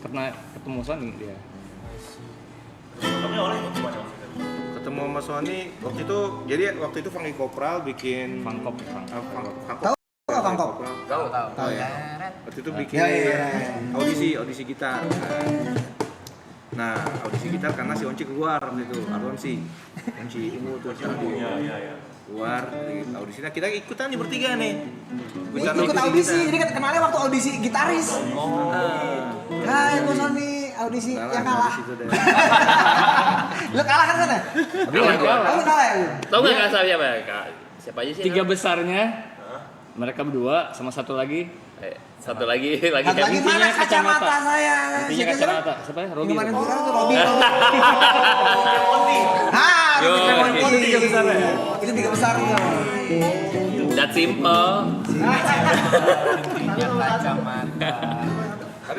Karena ketemu Sony dia. Sebelumnya orang ikut gimana? Ketemu sama Sony waktu itu Funky Kopral bikin Fangkop. Tahu nggak Fangkop? Tahu. Tahu ya. Waktu itu bikin Ya. audisi gitar. Nah, audisi gitar karena si Onci keluar waktu itu, Onci Imu tuh Iya. keluar dari audisinya, kita ikutan nih bertiga nih. Ikut audisi, jadi kenalnya waktu audisi gitaris. Hai, gue Sony, audisi yang kalah. Lu kalah kan sana? Kalah. Lu kalah ya? Tahu nggak kasar siapa? Siapa aja sih? 3 besarnya mereka berdua sama satu lagi Satu lagi Satu lagi Intinya mana kacamata saya? intinya Siapa? kacamata siapa ya? Robi. Kemarin viral tuh Robi. Yo, Robi oke. tiga besar ya? Itu tiga besar tuh. That simple.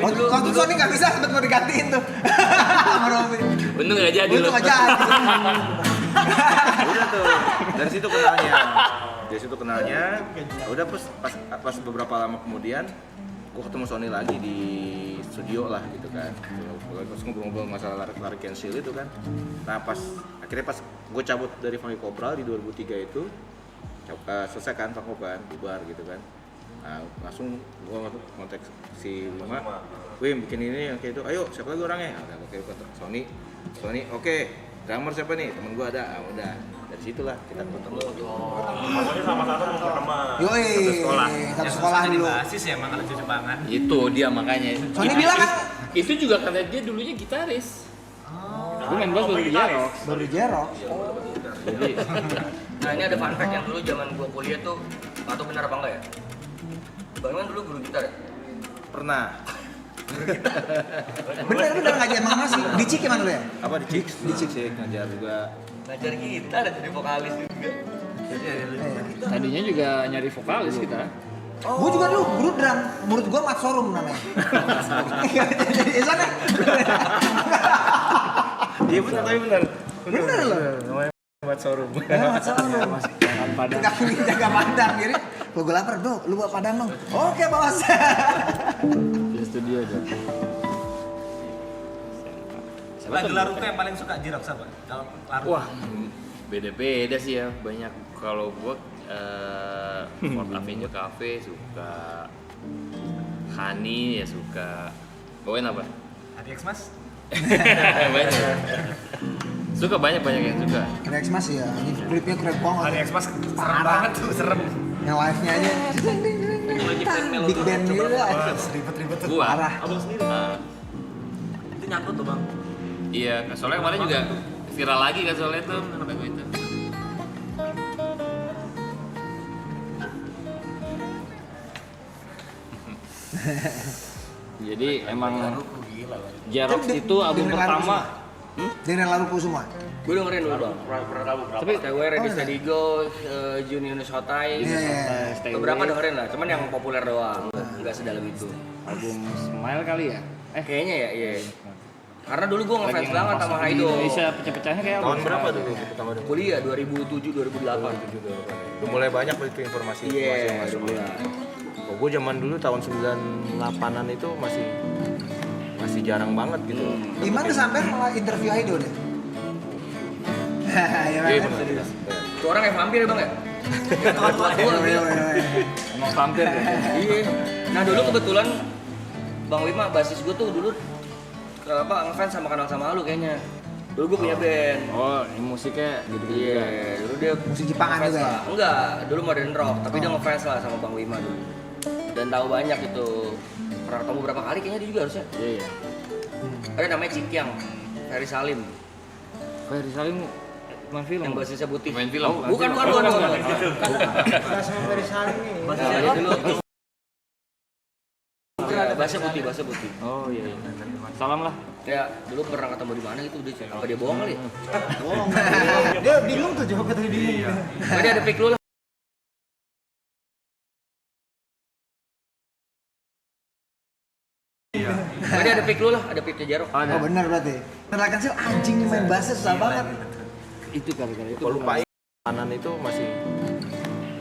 Waktu Sony nggak bisa sempet mau digantiin tuh sama Robi. Untung nggak jadi. Untung aja. Udah tuh dari situ kenalnya udah pas beberapa lama kemudian gue ketemu Sony lagi di studio lah gitu kan, terus ngobrol-ngobrol masalah lari cancel itu kan. Nah akhirnya pas gue cabut dari Funky Cobra di 2003 itu selesai kan Funky kan bubar gitu kan. Nah, langsung gue kontak si Wima, Wim bikin ini yang kayak itu, ayo siapa lagi orangnya? Udah oke Sony oke. Drummer siapa nih? Temen gue ada, udah dari situlah kita ketemu. Pokoknya sama-sama mau teman. Yoi. Satu sekolah dulu. Basis ya emang kalau Jepangan. Itu dia makanya. Sony bilang kan Itu juga karena dia dulunya gitaris. Gue main bass baru di Jarok. baru di Jerok. Jadi Nah ini ada fun fact yang dulu zaman gua kuliah tuh, atau benar apa enggak ya? Bang Iman dulu guru gitar ya? Pernah Bener ngajar mana sih? Di Cik mana lu ya? apa di Chicks sih ngajar juga. Ngajar gitar jadi vokalis juga. tadinya juga nyari vokalis kita. Gue juga dulu guru drum. Menurut gue Mat Sorum namanya. Jadi sana. Iya benar tapi benar. Bener loh. Namanya Mat Sorum. Mat Sorum. Jangan pada Jaga padang jadi. Kalau gue lapar, bro, lu bawa padang dong. Oke, bos. di studio aja. Lagu Laruko yang paling suka Jirok siapa? Kalau Laruko. Wah, beda-beda sih ya, banyak. Kalau gua Fort Avenue Cafe suka, Honey ya suka. Bawain apa? ADX Mas. banyak. Suka banyak yang suka. Rex Mas ya, ini klipnya keren banget. ADX Mas serem banget tuh, serem. Yang live-nya aja. Big band gitu lah. Ribet-ribet tuh. Gua. Parah. Abang sendiri. Itu nyangkut tuh bang. Iya, soalnya kemarin juga viral lagi kan soalnya tuh lagu itu. Jadi emang Jarok itu album pertama. Dengerin lagu semua. Gue dengerin dulu bang. Tapi Tewe, Ready Steady Go, Junius Hotai, Iya. beberapa dengerin lah. Cuman yang populer doang, nggak sedalam itu. Album Smile kali ya? Kayaknya ya, iya. Karena dulu gue ngefans Lagi banget pas sama di Haido. Indonesia pecah-pecahnya kayak Tahun album berapa Smile. tuh pertama dulu? Kuliah 2007 2008. Udah mulai banyak itu informasi Iya, yang masuk. udah mulai. Oh, gue zaman dulu tahun 98-an itu masih jarang banget gitu. Iman tuh sampai malah interview Haido deh. Iya Iya kan? benar. Itu orang kayak vampir ya bang ya? Tua-tua gitu. Emang vampir ya? Iya. Nah dulu kebetulan Bang Wima, basis gue tuh dulu ngefans sama Kenal Sama Lu kayaknya. Dulu gue punya band. Oh, ini musiknya gitu-gitu Iya, juga. dulu dia Musik Jepangan ngefans juga ya? lah. Enggak, dulu modern rock, tapi dia ngefans lah sama Bang Wima dulu. Dan tahu banyak itu. Pernah ketemu berapa kali kayaknya dia juga harusnya. Iya. Ada namanya Cikyang, Ferry Salim, Ferry Salim main film. yang basisnya putih. Main film. Oh, bukan. Basisnya Basisnya dulu. Bahasa putih. Oh iya. Salam lah. Ya, dulu pernah ketemu di mana gitu, apa dia bohong kali? Bohong. Dia bingung tuh jawabnya tadi bingung. Tadi ada pick lu lah. Tadi ada pick lu lah, ada picknya Jarok. Oh benar berarti. Terlakan sih anjing main bass susah banget. Itu kali-kali itu. Kalau lupain kanan itu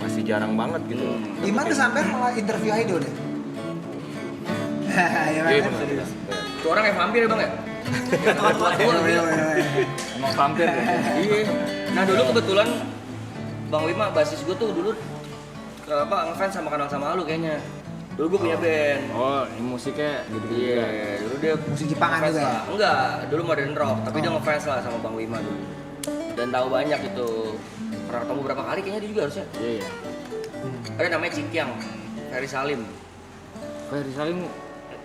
masih jarang banget gitu. Iman tuh sampai malah interview Haido deh. Iya Iya kan? benar. Itu orang kayak vampir ya bang ya? Tua-tua gitu. Emang vampir ya? Iya. Nah dulu kebetulan Bang Wima, basis gue tuh dulu ngefans sama Kenal Sama Lu kayaknya. Dulu gue punya band. Oh, ini musiknya gitu-gitu juga. Iya, dulu dia Musik Jepangan ngefans juga ya? lah. Enggak, dulu modern rock, tapi dia ngefans lah sama Bang Wima dulu. Dan tahu banyak itu. Pernah ketemu berapa kali kayaknya dia juga harusnya. Iya. Ada namanya Cikyang, Ferry Salim, Ferry Salim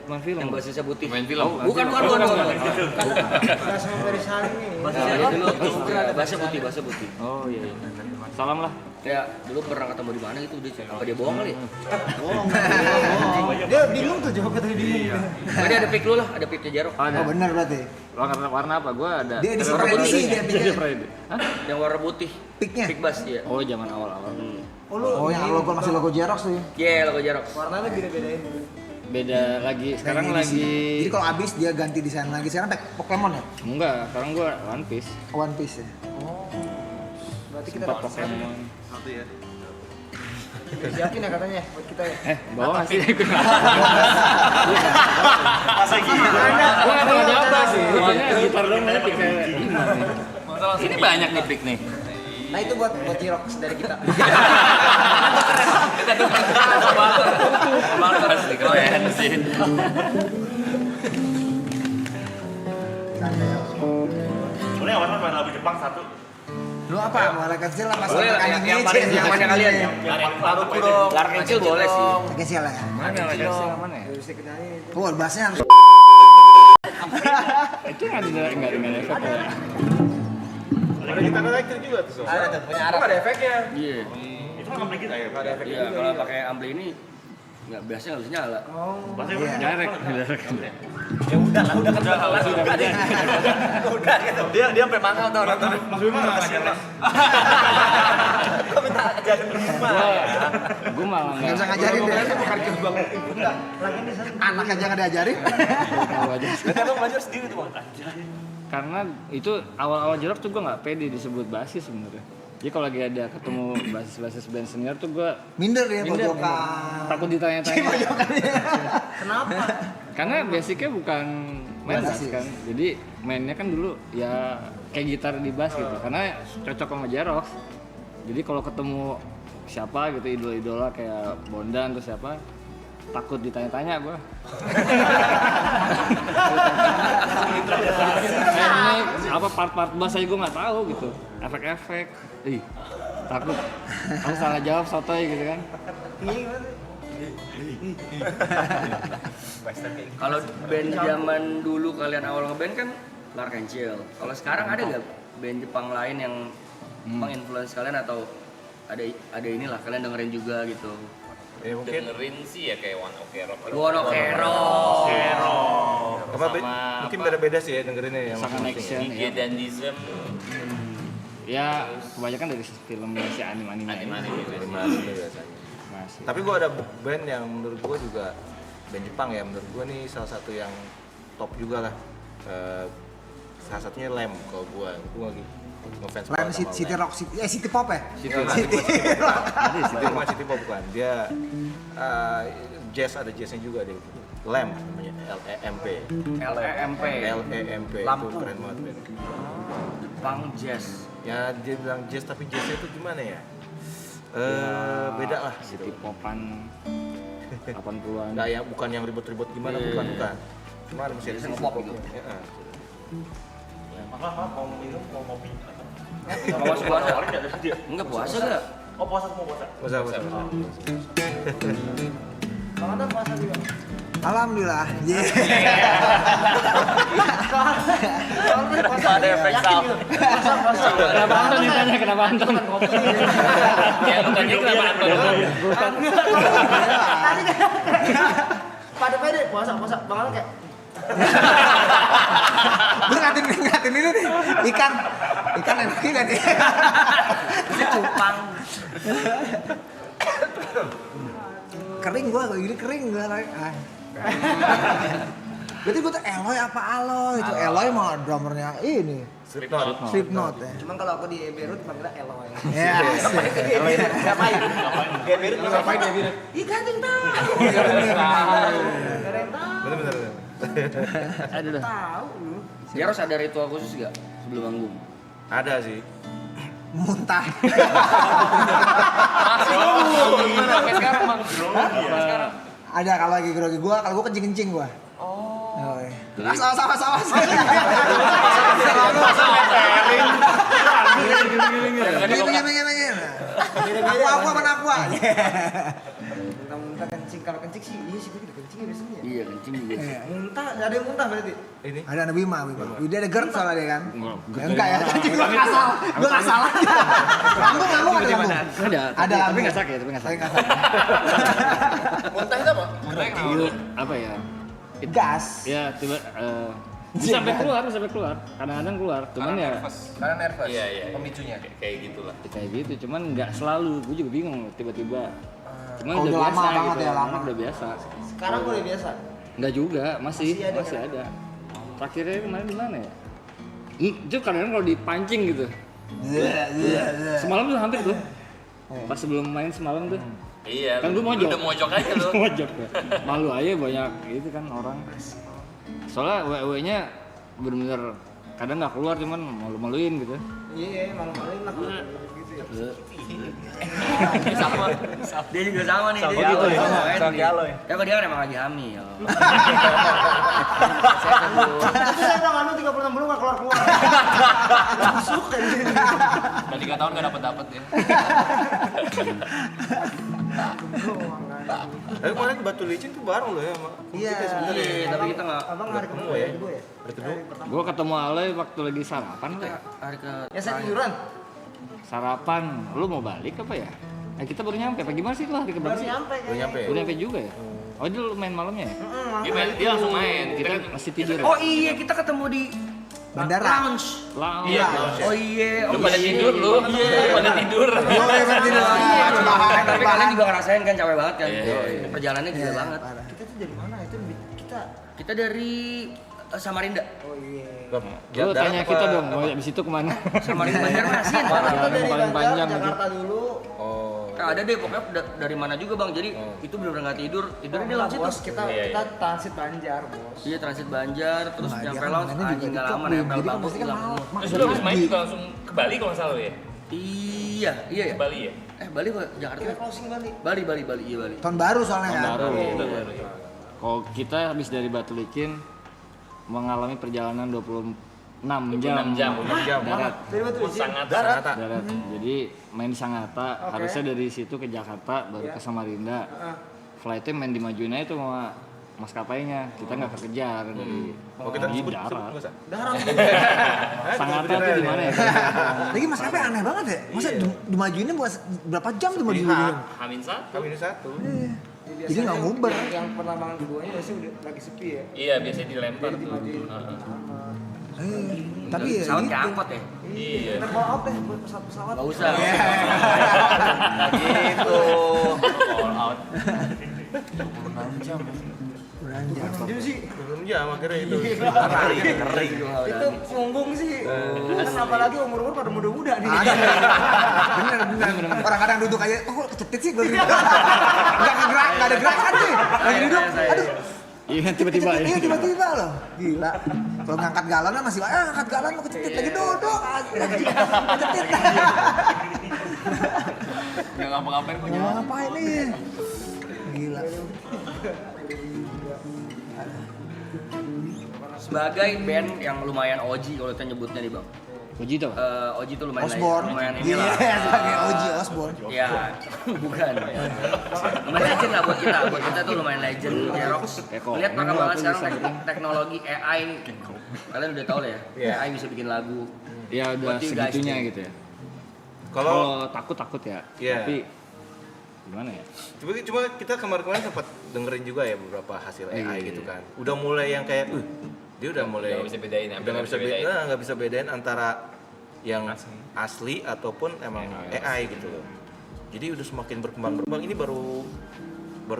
main film. yang basisnya putih. Main film. Oh, bukan. Ferry Salim nih. Basisnya dulu bahasa putih. Oh iya. Salam lah. Ya, dulu pernah ketemu di mana gitu, apa dia bohong kali? Bohong. Dia bingung tuh jawabnya tadi bingung. Tadi ada pick lu lah, ada picknya Jarok. Ada. Oh benar berarti. Warna apa? Gua ada. Dia di warna spray putih. dia Dia spray. Hah? Yang warna putih. Picknya. Pick bass ya. Oh, zaman awal-awal. Oh yang logo masih logo Xerox tuh. Iya, logo Jarok. Warnanya beda-bedain. Beda lagi. Sekarang lagi Jadi kalau habis dia ganti desain lagi. Sekarang pakai Pokemon ya? enggak, sekarang gua One Piece. One Piece ya. Oh. Berarti kita Sempat Pokemon. Satu ya. siapin ya katanya buat kita ya. Bawa sih. Masa gitu? Gua enggak tahu jawab sih. Makanya gitar dong pick kayak Ini banyak nih pick nih. Nah itu buat Xerox dari kita. Pasti keren sih. Boleh ya Warman main lagu Jepang satu? Lu apa? Malah kecil apa Boleh sama yang paling nyamannya kalian. Laruku dong. Lar kecil boleh sih. Kecil lah. mana lagi mana ya? Oh, bassnya harus Itu enggak ada efek ya. Ada gitar elektrik juga tuh. Sob. Ada tuh punya Arab. Ada efeknya. Iya. Itu kan ampli kita ya? Ada efek Iya, kalau pakai ampli ini nggak biasanya nggak bisa nyala. Bahasa Iya. Direct. Ya udah lah, udah kenalan. Udah gitu. Dia sampai mahal tau nonton. Mas Bima nggak ngasih les? Gua minta ajarin rumah. Gua malah nggak bisa ngajarin deh. Anak aja nggak diajarin. tahu aja. Berarti abang belajar sendiri tuh bang. Karena itu awal-awal Xerox tuh gue nggak pede disebut basis sebenarnya. Jadi kalau lagi ada ketemu basis band senior tuh gue Minder ya minder, pojokan. takut ditanya-tanya. Kenapa? Karena basicnya bukan main bass Basis. kan. Jadi mainnya kan dulu ya kayak gitar di bass gitu. Karena cocok sama Xerox. Jadi kalau ketemu siapa gitu idola-idola kayak Bondan atau siapa, takut ditanya-tanya gue. Ini apa part-part bass aja gue nggak tahu gitu, efek-efek, takut. Kalau salah jawab sotoy gitu kan. Kalau band zaman dulu kalian awal ngeband kan Lark Angel. Kalau sekarang ada nggak band Jepang lain yang menginfluence kalian atau ada inilah kalian dengerin juga gitu? Ya mungkin Dengerin sih ya kayak One Ok Rock. One Ok Rock. apa mungkin beda-beda sih ya dengerinnya yang Misalkan action DJ ya. dan Dizem. Ya kebanyakan dari film si anime-anime. biasanya. Masih. Tapi gue ada band yang menurut gue juga band Jepang ya, menurut gue nih salah satu yang top juga lah. Salah satunya Lamb kalau gue lagi ngefans Lain banget sama City Lamb. Rock, City Pop ya? City Rock. City Pop bukan. Dia jazz, ada jazznya juga deh. Lamb namanya, LEMP. LEMP. LEMP Lampu. itu keren banget band. Jepang Jazz. Ya dia bilang jazz tapi jazznya itu gimana ya? Beda lah City gitu. Popan 80-an. Nggak ya, bukan yang ribet-ribet gimana, Iya. bukan. Cuma ada masih ada Biasanya sisi ngepop popnya. gitu. Ya, Maaf, mau minum, mau ngopi. Kalau masuk puasa? Tawarin nggak dari dia? Enggak puasa enggak? Oh puasa, mau puasa. Masa. Alhamdulillah. Ada efek sound. Kenapa Anton ditanya? Kenapa Anton? Ya lu tanya kenapa Anton? Pada pede puasa banget kayak. Gue ngatin ini nih. Ikan enak juga nih. Cupang. Kering gua kayak gini kering gua. Berarti gua tuh Eloy apa Aloy? Itu Eloy mah drummernya ini. Slipknot ya. Cuman kalau aku di Beirut panggilnya Eloy. Ya. Ngapain? Di Beirut lu ngapain di Beirut? Ih ganteng tahu. Bener. Aduh dah. Tahu lu. Jaros ada ritual khusus enggak sebelum manggung? Ada sih. Muntah. Sampai sekarang, Bang. Sekarang. Ada kalau lagi grogi gua, kalau gua kencing gua. Oh. Sama. Gini. Aku mana aku. Muntah-muntah kencing, kalau kencing sih, iya sih gue juga kencing ya biasanya. Iya kencing juga sih. Muntah, ada yang muntah berarti? Ini Ada anak Bima. Dia ada GERD soalnya dia kan? Enggak, Ya, enggak ya, kencing gue nggak salah. Gue nggak salah. Lambung ada lambung. Ada, tapi nggak sakit, tapi nggak sakit. Muntah itu apa? Itu apa ya? Gas. Ya tiba bisa sampai keluar, kadang-kadang keluar, cuman ya Karena nervous. Iya. Pemicunya. Kayak gitulah. kayak gitu, cuman nggak selalu, gue juga bingung tiba-tiba. Cuman Oh, udah udah biasa lama banget gitu, ya, lama. udah biasa. Sekarang gue udah biasa. Nggak juga, masih Masih ada, kan? Terakhirnya kemarin di mana ya? Itu kadang-kadang kalau dipancing gitu. Semalam tuh hampir tuh. Pas sebelum main semalam tuh. Iya. Kan gue lu mojok. udah mojok aja lu. Mojok. Malu aja banyak gitu kan orang. Soalnya WW-nya bener-bener kadang nggak keluar, cuman malu-maluin gitu. Iya, malu-maluin lah. Sama. Dia juga sama nih. Sama Dia gitu ya? sama Sama kayak lo ya? Ya kok dia kan emang lagi hamil. Tapi saya udah nganu 36 bulan nggak keluar-keluar. Busuk kan. Dan 3 tahun nggak dapet ya. Tapi kemarin Batu Licin tuh bareng loh ya sama Iya. kita sebenarnya. Iya, tapi kita nggak. Abang hari kedua ya? ya? Kedua ya? Hari kedua. Gue ketemu Ale waktu lagi sarapan tuh. Hari ke. Ya saya tiduran. Sarapan, lu mau balik apa ya? Kita baru nyampe, apa gimana sih lu hari keberapa Baru sih? nyampe Baru nyampe. Baru nyampe juga ya? Oh dia lu main malamnya ya? Dia langsung main. Kita masih tidur ya? Oh iya, kita ketemu di Bandara. lounge. Iya. Oh iya. Lu pada tidur lu. Lu pada tidur. Tapi kalian juga ngerasain kan capek banget kan? Iya. Perjalanannya gila banget. Kita tuh dari mana? Itu kita. Kita dari Samarinda. Oh iya. Lu tanya kita dong, mau abis itu kemana? Samarinda Banjarmasin. Kita dari paling panjang Banjar, Jakarta dulu. Oh. Ada deh pokoknya dari mana juga bang. Jadi itu bener-bener nggak tidur. Tidurnya di lounge itu. Bos, kita transit Banjar, Bos. Iya transit Banjar, terus Banjar nyampe kan lounge mainnya juga anjing nggak deket, lama Bro. nempel Jadi kan bambu pasti kan hilang malam. semua. Terus lu habis main juga langsung ke Bali kalau nggak salah lu ya? Iya ya. Ke Bali ya? Bali kok Jakarta. Kita closing Bali. Bali iya Bali. Tahun baru soalnya kan. Baru. Baru. Kalau kita habis dari Batu Licin mengalami perjalanan 26 jam. 26 jam. Darat. Dari Batu Licin. Sangat Darat. Jadi main di Sangatta, harusnya dari situ ke Jakarta, baru ke Samarinda. Flightnya main dimajuin aja tuh sama maskapainya. Kita nggak kekejar dari Oh kita di sebut darat. nggak usah. Sangatta tuh di mana ya? Lagi maskapai aneh banget ya. Masa dimajuinnya buat berapa jam tuh dimajuin? Hamin satu. Kami ini satu. Jadi nggak nguber. Yang penerbangan keduanya biasanya udah lagi sepi ya. Iya, biasanya dilempar tuh. Tapi ya Pesawat gitu. kayak angkot ya. Iya. Kita call out deh buat pesawat-pesawat. Gak usah. Gitu. All out. Jadi sih Belum jam akhirnya itu. Kering. itu punggung sih. Kan apalagi umur-umur pada muda-muda nih. Bener. Orang kadang duduk aja, kok kecetit sih gue. Enggak ada gerakan sih. Lagi duduk, aduh. Iya tiba-tiba ya. Iya tiba-tiba loh. Gila. Kalau ngangkat galon masih angkat galon lo kecetit lagi duduk. Kecetit. Nggak ngapa-ngapain punya. Ngapain nih? Gila. Sebagai band yang lumayan OG kalau kita nyebutnya nih bang. Puji tuh. OG itu lumayan Osborne. lumayan Iya, inilah. sebagai OG Osborne. Ya, bukan. Lumayan legend lah buat kita tuh lumayan legend Jerox. Lihat perkembangan sekarang teknologi AI. Kalian udah tahu lah ya, AI bisa bikin lagu. Ya udah What do you guys segitunya think? gitu ya. Kalau Kalau takut ya. Iya. Tapi gimana ya? cuma kita kemarin sempat dengerin juga ya beberapa hasil AI gitu kan. Udah mulai yang kayak dia udah mulai Nggak bisa bedain ya, udah nggak bisa bedain. bedain, nggak bisa bedain antara yang asli ataupun emang AI gitu loh. Jadi udah semakin berkembang. Ini baru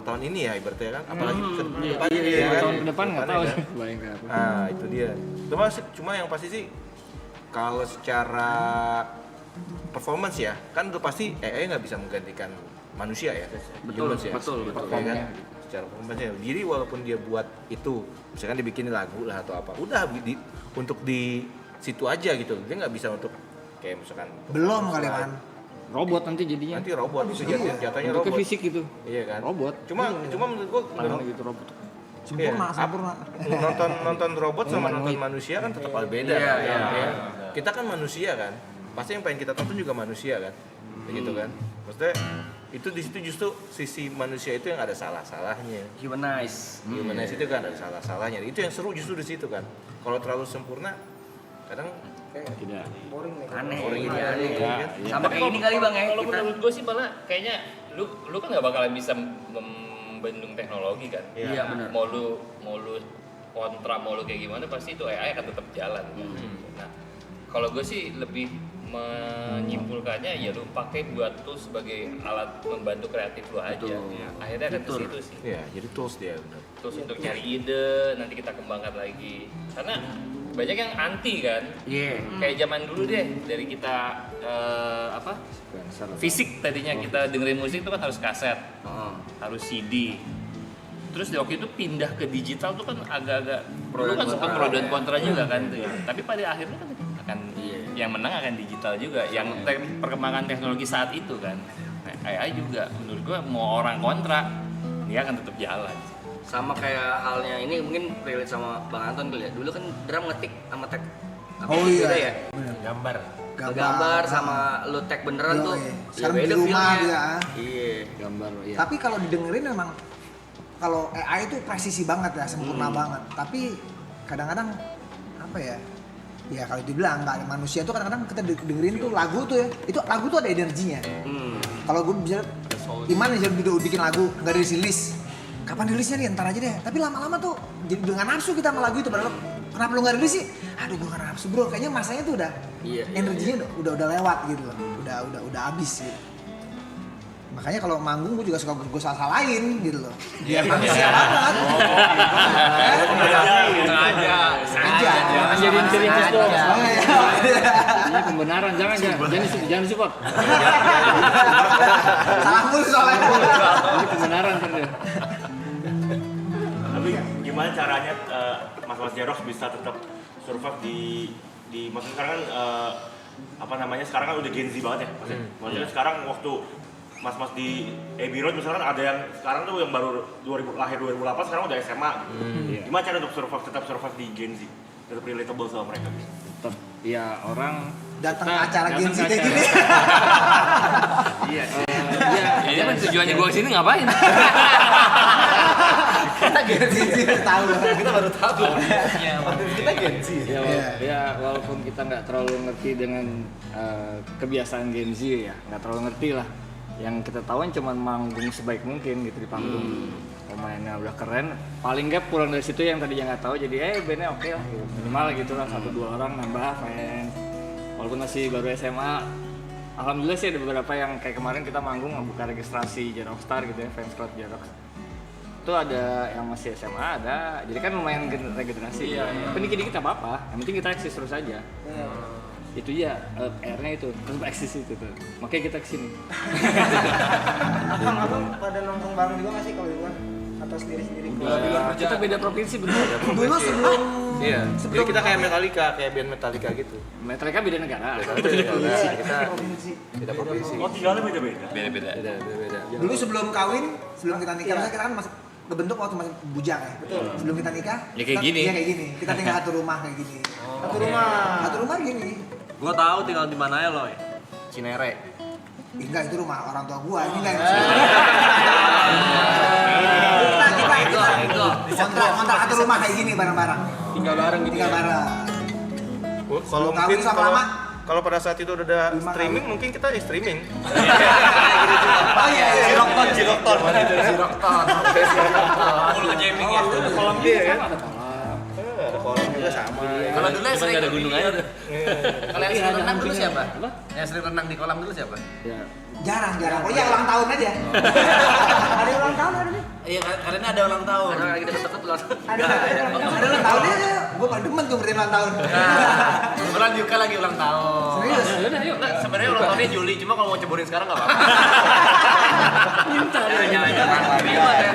tahun ini ya ibaratnya kan, apalagi ke depannya ya kan. Tahun ke depan nggak tahu Depannya sih. Bayangin apa. kan. Ah itu dia. Cuma yang pasti sih kalau secara performance ya kan udah pasti AI nggak bisa menggantikan manusia ya. Betul, Humans ya. betul. Ya kan? Secara performance-nya. Jadi walaupun dia buat itu, misalkan dibikin lagu lah atau apa, udah untuk di situ aja gitu. Dia nggak bisa untuk kayak misalkan Belum performance kali live. man. Robot nanti jadinya. Nanti robot itu jatuhnya Bentuknya robot. fisik gitu. Iya kan? Robot. Cuma menurut gua Tangan gitu robot. Sempurna. nonton robot sama nonton manusia kan tetap beda. Iya, kan? iya, Ya. Kita kan manusia kan. Pasti yang pengen kita tonton juga manusia kan. Begitu kan. Maksudnya itu di situ justru sisi manusia itu yang ada salah-salahnya. Humanize. Humanize itu kan ada salah-salahnya. Itu yang seru justru di situ kan. Kalau terlalu sempurna, kadang Tidak. Boring nih. Aneh, Orang jadi ini aneh. ya. Sama kayak ini kali bang ya. Kalau Kita menurut gue sih malah kayaknya lu kan nggak bakalan bisa membendung teknologi kan. Iya, benar. Mau lu kontra mau lu kayak gimana pasti itu AI akan tetap jalan. Nah, kalau gue sih lebih menyimpulkannya ya lu pakai buat tools sebagai alat membantu kreatif lu aja. Betul. Akhirnya akan ke Fitur. situ sih. ya jadi tools dia benar. Terus untuk nyari ide nanti kita kembangkan lagi. Karena banyak yang anti kan. Iya. Kayak zaman dulu deh dari kita fisik tadinya kita dengerin musik itu kan harus kaset, harus CD. Terus di waktu itu pindah ke digital tuh kan agak-agak dulu kan sempat pro dan kontra juga kan tuh ya. Tapi pada akhirnya kan akan yang menang akan digital juga, yang perkembangan teknologi saat itu kan. Nah, AI juga menurut gua mau orang kontra dia akan tetap jalan. Sama kayak halnya ini mungkin relate sama Bang Anton kali ya. Dulu kan drum ngetik sama tag Oh iya. beda ya. Gambar. Sama lu tag beneran tuh. Iya. Ya Sekarang di beda rumah feel-nya. dia. Iya. Gambar ya. Tapi kalau didengerin memang kalau AI itu presisi banget ya, sempurna banget. Tapi kadang-kadang apa ya? Ya kalau dibilang nggak ada manusia tuh kadang-kadang kita dengerin tuh lagu tuh ya. Itu lagu tuh ada energinya. Kalau gue bisa Iman aja udah bikin lagu nggak rilis. Kapan rilisnya nih? Ntar aja deh. Tapi lama-lama tuh jadi dengan nafsu kita sama lagu itu padahal kenapa lu nggak rilis sih? Aduh gue nggak nafsu bro. Kayaknya masanya tuh udah energinya udah lewat gitu loh. Udah habis gitu. Makanya kalau manggung gue juga suka gue salah-salahin gitu loh. Dia manusia banget. Sengaja. Jangan jadiin ciri khas dong. Oh, iya. Ini pembenaran, jangan support. Salah mulu soalnya. Ini pembenaran kan ya. Tapi gimana caranya Mas Jerox bisa tetap survive di maksudnya sekarang kan sekarang kan udah Gen Z banget ya maksudnya sekarang waktu mas-mas di Abbey Road misalkan ada yang sekarang tuh yang baru lahir 2008 sekarang udah SMA gimana cara untuk tetap survive di Gen Z tetap relatable sama mereka Tetap ya orang Datang ke acara Gen Z kayak gini. Iya. Ini kan tujuannya gua kesini ngapain? Kita Gen Z tahu. Kita baru tahu. Kita Gen Z. Ya walaupun kita nggak terlalu ngerti dengan kebiasaan Gen Z ya, nggak terlalu ngerti lah. Yang kita tahu cuma manggung sebaik mungkin gitu di panggung. Pemainnya udah keren, paling nggak pulang dari situ yang tadinya nggak tahu jadi bandnya oke lah gitu. Minimal gitu lah 1-2 orang nambah fans. Walaupun masih baru SMA, alhamdulillah sih ada beberapa yang kayak kemarin kita manggung buka registrasi Jerox Star gitu ya, fans club Jerox. Itu ada yang masih SMA ada, jadi kan lumayan regenerasi. Tapi dikit-dikit apa-apa, yang penting kita eksis terus aja. Itu ya, R-nya itu, terus eksis itu tuh. Makanya kita kesini. Abang pada nongkrong bareng juga nggak sih kalau di luar? Atau sendiri-sendiri? Kita beda provinsi bener. Dulu sebelum Iya. Jadi kita kayak Metallica, kayak band Metallica gitu. Metallica beda negara. Kita Provinsi. beda provinsi. oh tinggalnya beda-beda Beda-beda. Beda. dulu sebelum kawin, sebelum kita nikah, misalnya kita kan masih kebentuk waktu masih bujang ya. Sebelum kita nikah, Ya kayak gini. Iya kayak gini. Kita tinggal satu rumah kayak gini. Satu rumah gini. Gua tahu tinggal di mana ya lo. Cinere. Enggak, itu rumah orang tua gua. Ini enggak. Kita kontrak satu rumah kayak gini bareng-bareng. Tinggal bareng gitu. Tinggal bareng. Kalau Kawin mungkin sama kalau lama. kalau pada saat itu udah ada Lima streaming, kali. mungkin kita streaming. Oh iya. Jirokton. Full ke jamming ya. Kolam dia ya. Ada kolam juga sama. Kalau dulu yang sering ada gunung aja. Kalau yang sering renang dulu siapa? Apa? Yang sering renang di kolam dulu siapa? Ya. Jarang. Oh iya, ulang tahun aja. Ada ulang tahun ada nih. Iya, karena ada ulang tahun. Ada lagi deket-deket loh. Ada ulang tahun dia. Gua paling demen tuh ngertiin ulang tahun. Kebetulan Yuka lagi ulang tahun. Serius? Udah yuk. Enggak, sebenarnya ulang tahunnya Juli, cuma kalau mau ceburin sekarang enggak apa-apa. Jangan terima deh.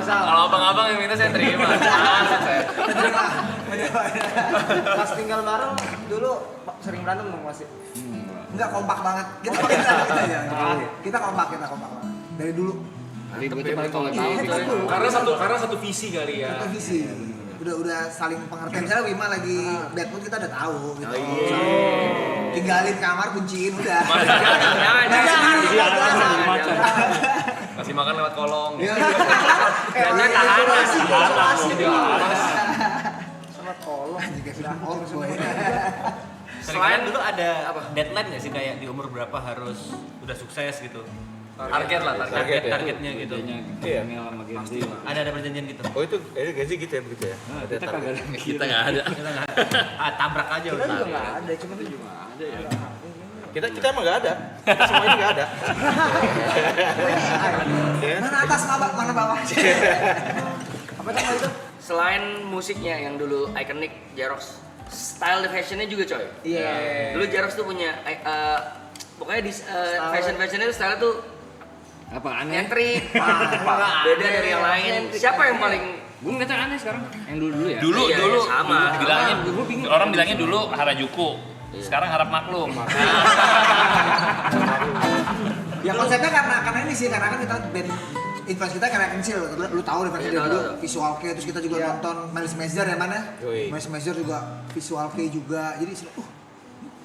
Kalau abang-abang yang minta saya terima. Asik saya. Pas tinggal bareng dulu sering berantem dong masih. Enggak kompak banget. Kita kompak banget. Dari dulu. Kali gue tuh paling kalau tahu Iya, gitu. kita dulu. Karena satu visi kali ya. Kita visi. udah saling pengertian. Misalnya Wima lagi bad mood kita udah tahu gitu. Tinggalin kamar, kunciin udah. Masih makan lewat kolong. Jangan Sama kolong. Selain dulu ada deadline nggak sih kayak di umur berapa harus udah sukses gitu? Target lah, Targetnya gitu. Iya. sama Gen Z. Ada perjanjian gitu. Oh itu gaji gitu ya begitu ya? Nah, kita kagak ada. Kita nggak ada. Tabrak aja Kita udah. juga nggak ada, cuma Kita emang nggak ada. Kita semuanya nggak ada. Mana atas, mana bawah? apa nama itu? Selain musiknya yang dulu ikonik Jerox, style di fashionnya juga coy. Iya. Dulu Jerox tuh punya pokoknya di fashionnya tuh style tuh Apa aneh? nyentrik, beda dari yang lain. Siapa yang paling Gue ngeliatnya aneh sekarang. Yang dulu ya. Dulu Iya, dulu sama. bilangnya orang bilangnya dulu Harajuku. Sekarang harap maklum. Ya konsepnya karena ini sih, karena kan kita band influence kita karena kecil. Lu tahu influence dia dulu visual K, terus kita juga nonton Miles Major ya mana? Miles Major juga visual K juga. Jadi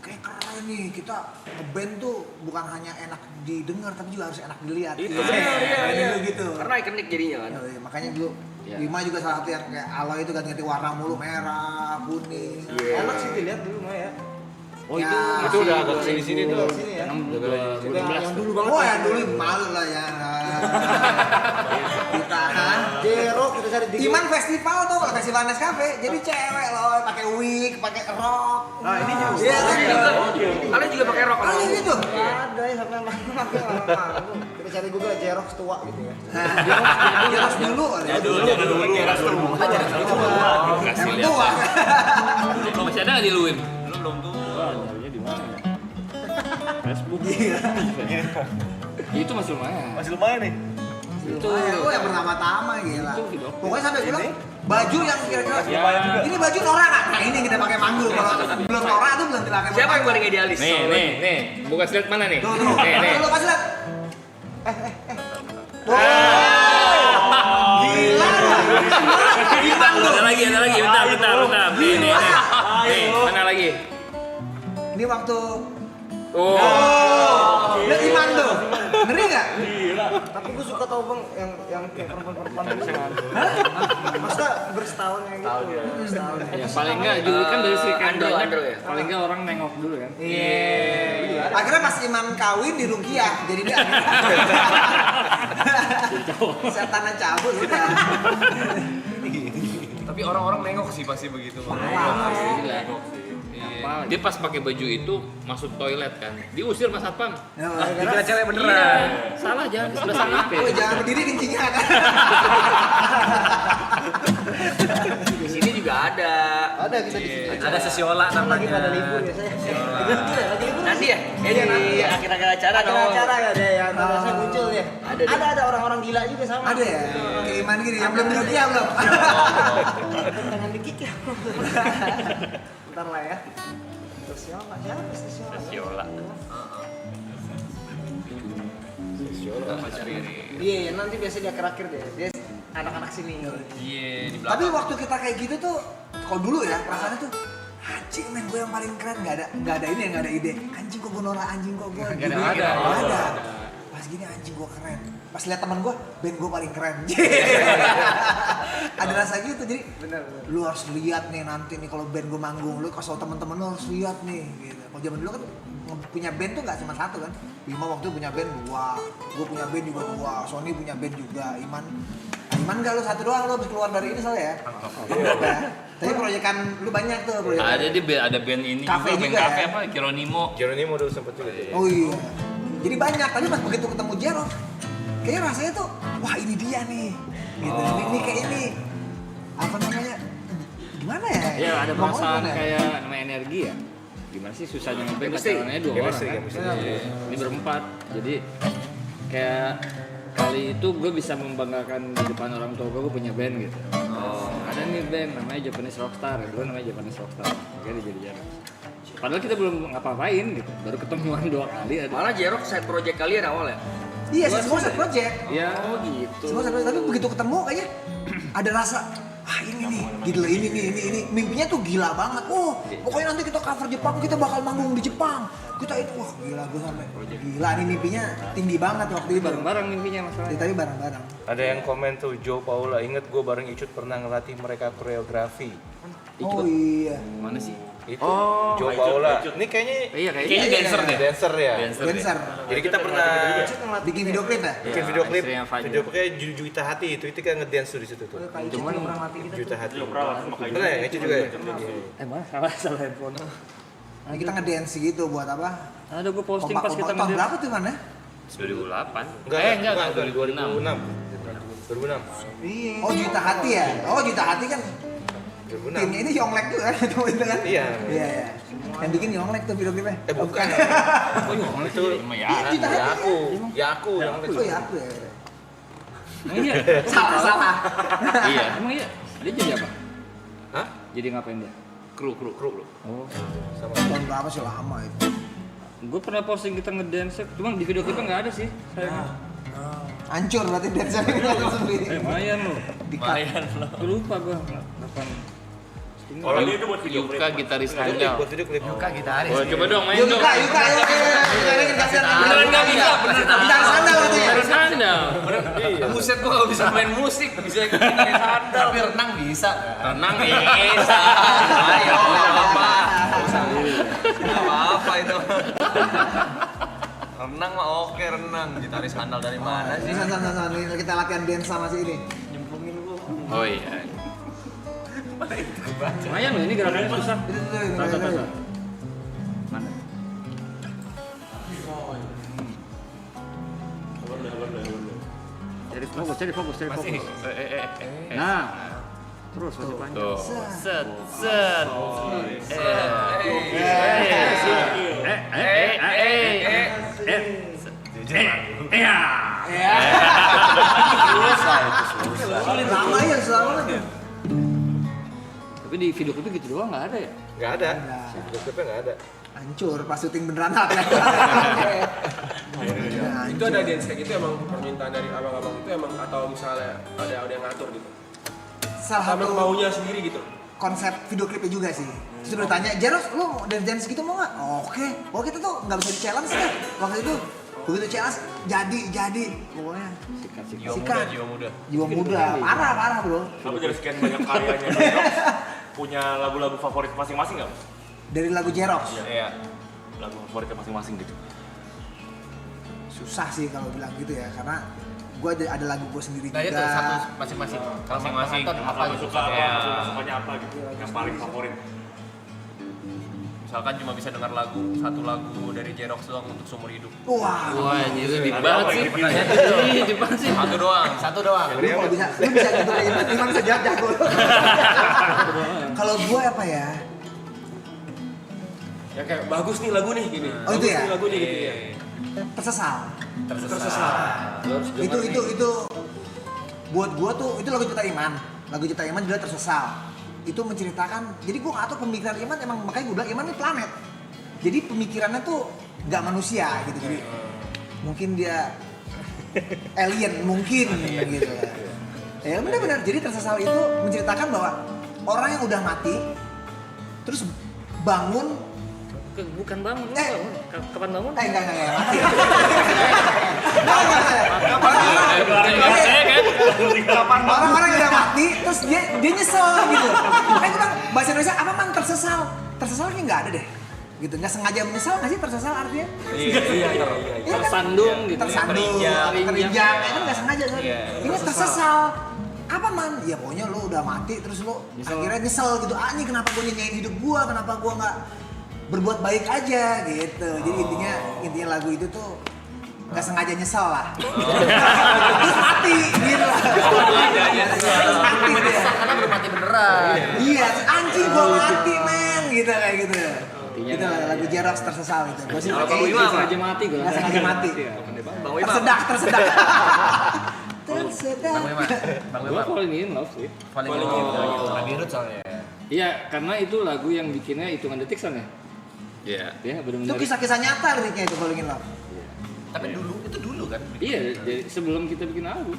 kayak keren nih, kita ngeband tuh bukan hanya enak didengar tapi juga harus enak dilihat. Itu dulu gitu. karena ikonik jadinya kan. Makanya dulu Wima juga salah satu yang kayak Aloy itu ganti-ganti warna mulu, merah, kuning. Enak sih dilihat dulu mah ya. Oh Ya, Itu udah agak kesini-sini tuh. Sini ya. Yang Dulu banget. Oh yang dulu malu lah ya. Kita kan. Jero kita cari di Iman festival tuh, festival Nescafe. Jadi cewek loh, pakai wig, pakai rok. Nah, ini juga. Iya kan? Kalian juga pakai rok kalau Oh gitu. Ada ya sampai lama. Kita cari Google Jerox tua gitu ya. Jerox dulu. Ya dulu kasih lihat. Tua. Kalau masih ada nggak di Luim? Belum tuh. nyarinya di mana ya? Facebook. Itu masih lumayan. Masih lumayan nih. Itu Oh yang pertama-tama gila. Itu video. Pokoknya sampai bilang baju yang kira-kira Ya. ini baju Nora nggak? Nah ini yang kita pakai manggung. Kalau belum Nora tuh belum dipakai. siapa yang paling idealis? Nih, buka slide mana nih? Tuh, Nih. lu kasih lihat. Gila. Ada lagi, bentar. Nih. Mana lagi? Ini waktu Oh. lihat Iman tuh. Ngeri nggak? Tapi gue suka tau bang yang kayak perempuan-perempuan gitu. Masa bersetahun yang gitu. Bersetahun. Ya paling enggak dulu kan dari si Andro ya. Paling enggak orang nengok dulu kan. Iya. Akhirnya pas Iman kawin di Rukiah, jadi dia setannya cabut udah. Tapi orang-orang nengok sih pasti begitu. Dia pas pakai baju itu masuk toilet kan. Diusir Mas Satpam. Dikira cewek Iya. beneran. Salah jangan di sebelah sana. Oh, jangan berdiri kencingnya kan. Di sini juga ada. Ada kita di sini. Ada sesiola Kan lagi namanya. pada libur biasanya. Ganti ya, lagi libur. Nanti ya? Iya, nanti ya. Akhir-akhir acara Ada dong. acara ya ada yang biasanya muncul ya. Ada deh. Ada orang-orang gila juga sama. Ada ya? Kayak Iman gini, yang belum di Rukiah belum. Tangan dikit ya. Bentar lah ya. Terus siapa? Siola. Iya, nanti biasanya di akhir-akhir deh. Dia anak-anak sini. Iya, di Tapi waktu kita kayak gitu tuh, kalau dulu ya perasaannya tuh anjing men gue yang paling keren, nggak ada ini, nggak ada ide. Anjing kok gue Nora, anjing kok gue gini, ada. nggak ada. Pas gini anjing gue keren. Pas lihat teman gue, band gue paling keren. Ada rasa gitu, jadi lu harus lihat nih nanti nih kalau band gue manggung, lu kasih tau temen-temen lu harus lihat nih. Gitu. Kalau zaman dulu kan punya band tuh nggak cuma satu kan. Bima waktu itu punya band 2, gue punya band juga 2, Sony punya band juga, Iman nggak lu satu doang, lu habis keluar dari ini soalnya ya. Tapi proyekan lu banyak tuh proyekan. Ada band ini Cafe juga, band juga kafe ya? apa? Geronimo. Jeronimo dulu sempet juga. Oh iya. Jadi banyak, tapi pas begitu ketemu Jero, kayaknya rasanya tuh, wah ini dia nih. Gitu. Ini kayak ini. Apa namanya? Gimana ya? Ya ada Ngomongnya perasaan gimana ya? kayak namanya energi ya. Gimana sih susahnya ngeband pacarannya 2 orang kan. Ini berempat. Jadi kayak kali itu gue bisa membanggakan di depan orang tua gue punya band gitu. Ada nih band namanya Japanese Rockstar, gue namanya Japanese Rockstar. Makanya dia jadi Jerox. Padahal kita belum ngapa-ngapain gitu, baru ketemuan 2 kali ada. Malah Jerox side project kalian awal ya? Iya, semua satu project. Ya, oh gitu. Semua satu project, tapi begitu ketemu kayaknya ada rasa, ah ini nih gitu loh, ini mimpinya tuh gila banget. Oh pokoknya nanti kita cover Jepang, kita bakal manggung di Jepang, kita itu wah gila, gue sampai gila nih mimpinya tinggi banget waktu itu. Bareng-bareng mimpinya masalahnya. Tapi bareng-bareng. Ada yang komen tuh, Joe Paula, inget gue bareng Icut pernah ngelatih mereka koreografi. Oh iya. Mana sih? Itu Joe Paula. Ini kayaknya Kayaknya dancer deh. dancer ya. Dancer. Jadi kita pernah Bikin video klip ya? bikin video klip, istrinya Fajar. video klipnya Juwita Hati itu kan ngedance tuh di situ tuh. Cuman pernah mati kita. Juwita Hati. pernah sama kayak Pernah ya, Icut juga ya? Mana salah handphone. Nah, kita ngedance gitu buat apa? Ada gue posting pas kita tahun berapa tuh man ya? 2008. Enggak, 2006. 2006. Oh Juwita Hati ya? Oh Juwita Hati kan 2006. timnya ini Yonglek tuh kan? Itu kan? Iya. Iya. Yang bikin Yonglek tuh video klipnya. Bukan. Itu ya aku yang Oh ya aku ya. Emang iya? Salah. Iya. Emang iya? Dia jadi apa? Hah? Jadi ngapain dia? Kru. Oh. Tahun berapa sih, lama itu? Gue pernah posting kita ngedance, cuman di video klipnya nggak ada sih. Hancur berarti dancer sendiri. Lumayan loh. Lumayan loh. Gue lupa gue kapan. Oh, lagi itu buat video klip. Yuka gitaris handal. buat video klip. Yuka gitaris. Oh, coba dong main dong. Yuka, ayo. Beneran nggak bisa, beneran nggak bisa. Gitaris handal berarti ya? Gitaris handal. Buset gua gak bisa main musik, bisa gitaris handal. Tapi renang bisa. Renang bisa. Ayo, apa-apa itu. Renang mah oke, renang. Gitaris handal dari mana sih? Ini kita latihan dance sama si ini. Oh iya. Lumayan loh, ini gerakannya susah. Tata. Mana? Cari fokus. Nah, terus masih panjang. Tuh. Set. Lama ya, selama lagi. Tapi di video klipnya gitu doang nggak ada ya? Nggak ada. Video klipnya nggak ada. Hancur pas syuting beneran apa ya? Itu ada dance kayak gitu emang permintaan dari abang-abang itu emang atau misalnya ada yang ngatur gitu. Salah Sama satu maunya sendiri gitu. konsep video klipnya juga sih. Terus udah tanya, Jaros lu dance gitu mau nggak? Oke. Oh kita tuh nggak bisa di challenge kan? Waktu itu begitu challenge jadi pokoknya sikat. Jiwa muda. Parah bro. Tapi dari sekian banyak karyanya Jerox, punya lagu-lagu favorit masing-masing nggak? Dari lagu Jerox. Iya. Lagu favoritnya masing-masing gitu. Susah sih kalau bilang gitu ya, karena gue ada lagu gue sendiri Nah juga. itu satu masing-masing. Kalau Masing-masing. penonton Apa lu gitu? suka apa? Ya. Lu sukanya apa gitu? Yang paling favorit? Misalkan cuma bisa dengar satu lagu dari Jerox doang untuk seumur hidup. Wah. Wah, itu deep banget sih. Iya, deep banget sih. Satu doang. Lu kalau bisa, lu bisa gitu kayak Iman saja jago. Kalau gue apa ya? Ya kayak bagus nih lagu nih gini. Oh, itu Bagus ya? nih lagu nih gitu ya. Tersesal. Itu buat gua tuh itu lagu Cipta Iman. Lagu Cipta Iman juga tersesal. Itu menceritakan, jadi gua nggak tahu pemikiran Iman, emang makanya gua bilang Iman ini planet. Jadi pemikirannya tuh nggak manusia gitu. Jadi mungkin dia alien mungkin gitu. Ya benar-benar. Jadi tersesal itu menceritakan bahwa orang yang udah mati terus bangun. Bukan bangun, kapan bangun? Enggak mati. Orang-orang yang udah mati, terus dia nyesel gitu. Makanya gue bilang, bahasa Indonesia apa man tersesal? Tersesalnya nggak ada deh. Gitu, nggak sengaja menyesal nggak sih tersesal artinya? Iya kan? Tersandung gitu. Tersandung, terinjak, ya kan nggak sengaja kan? Ini tersesal. Apa man? Ya pokoknya lu udah mati terus lu akhirnya nyesel gitu. Ah ini kenapa gue nyanyiin hidup gua? Kenapa gua nggak berbuat baik aja gitu. Jadi intinya lagu itu tuh nggak sengaja nyesel lah. Terus mati gitu lah. Terus mati dia. Karena belum mati beneran. Iya, anjing gua mati men gitu kayak gitu. Itu lagu Jerox tersesal itu. Gua sih Kalau pakai Bang Wima sengaja mati gue. nggak sengaja mati. Bang Wima. Tersedak. Bang Wima. Gue falling in love sih. Paling gitu. Abirut soalnya. Iya, karena itu lagu yang bikinnya hitungan detik kan ya? Iya. Ya, Itu benar-benar. kisah-kisah nyata liriknya itu Falling in Love. Tapi itu dulu kan. Iya, jadi sebelum kita bikin album.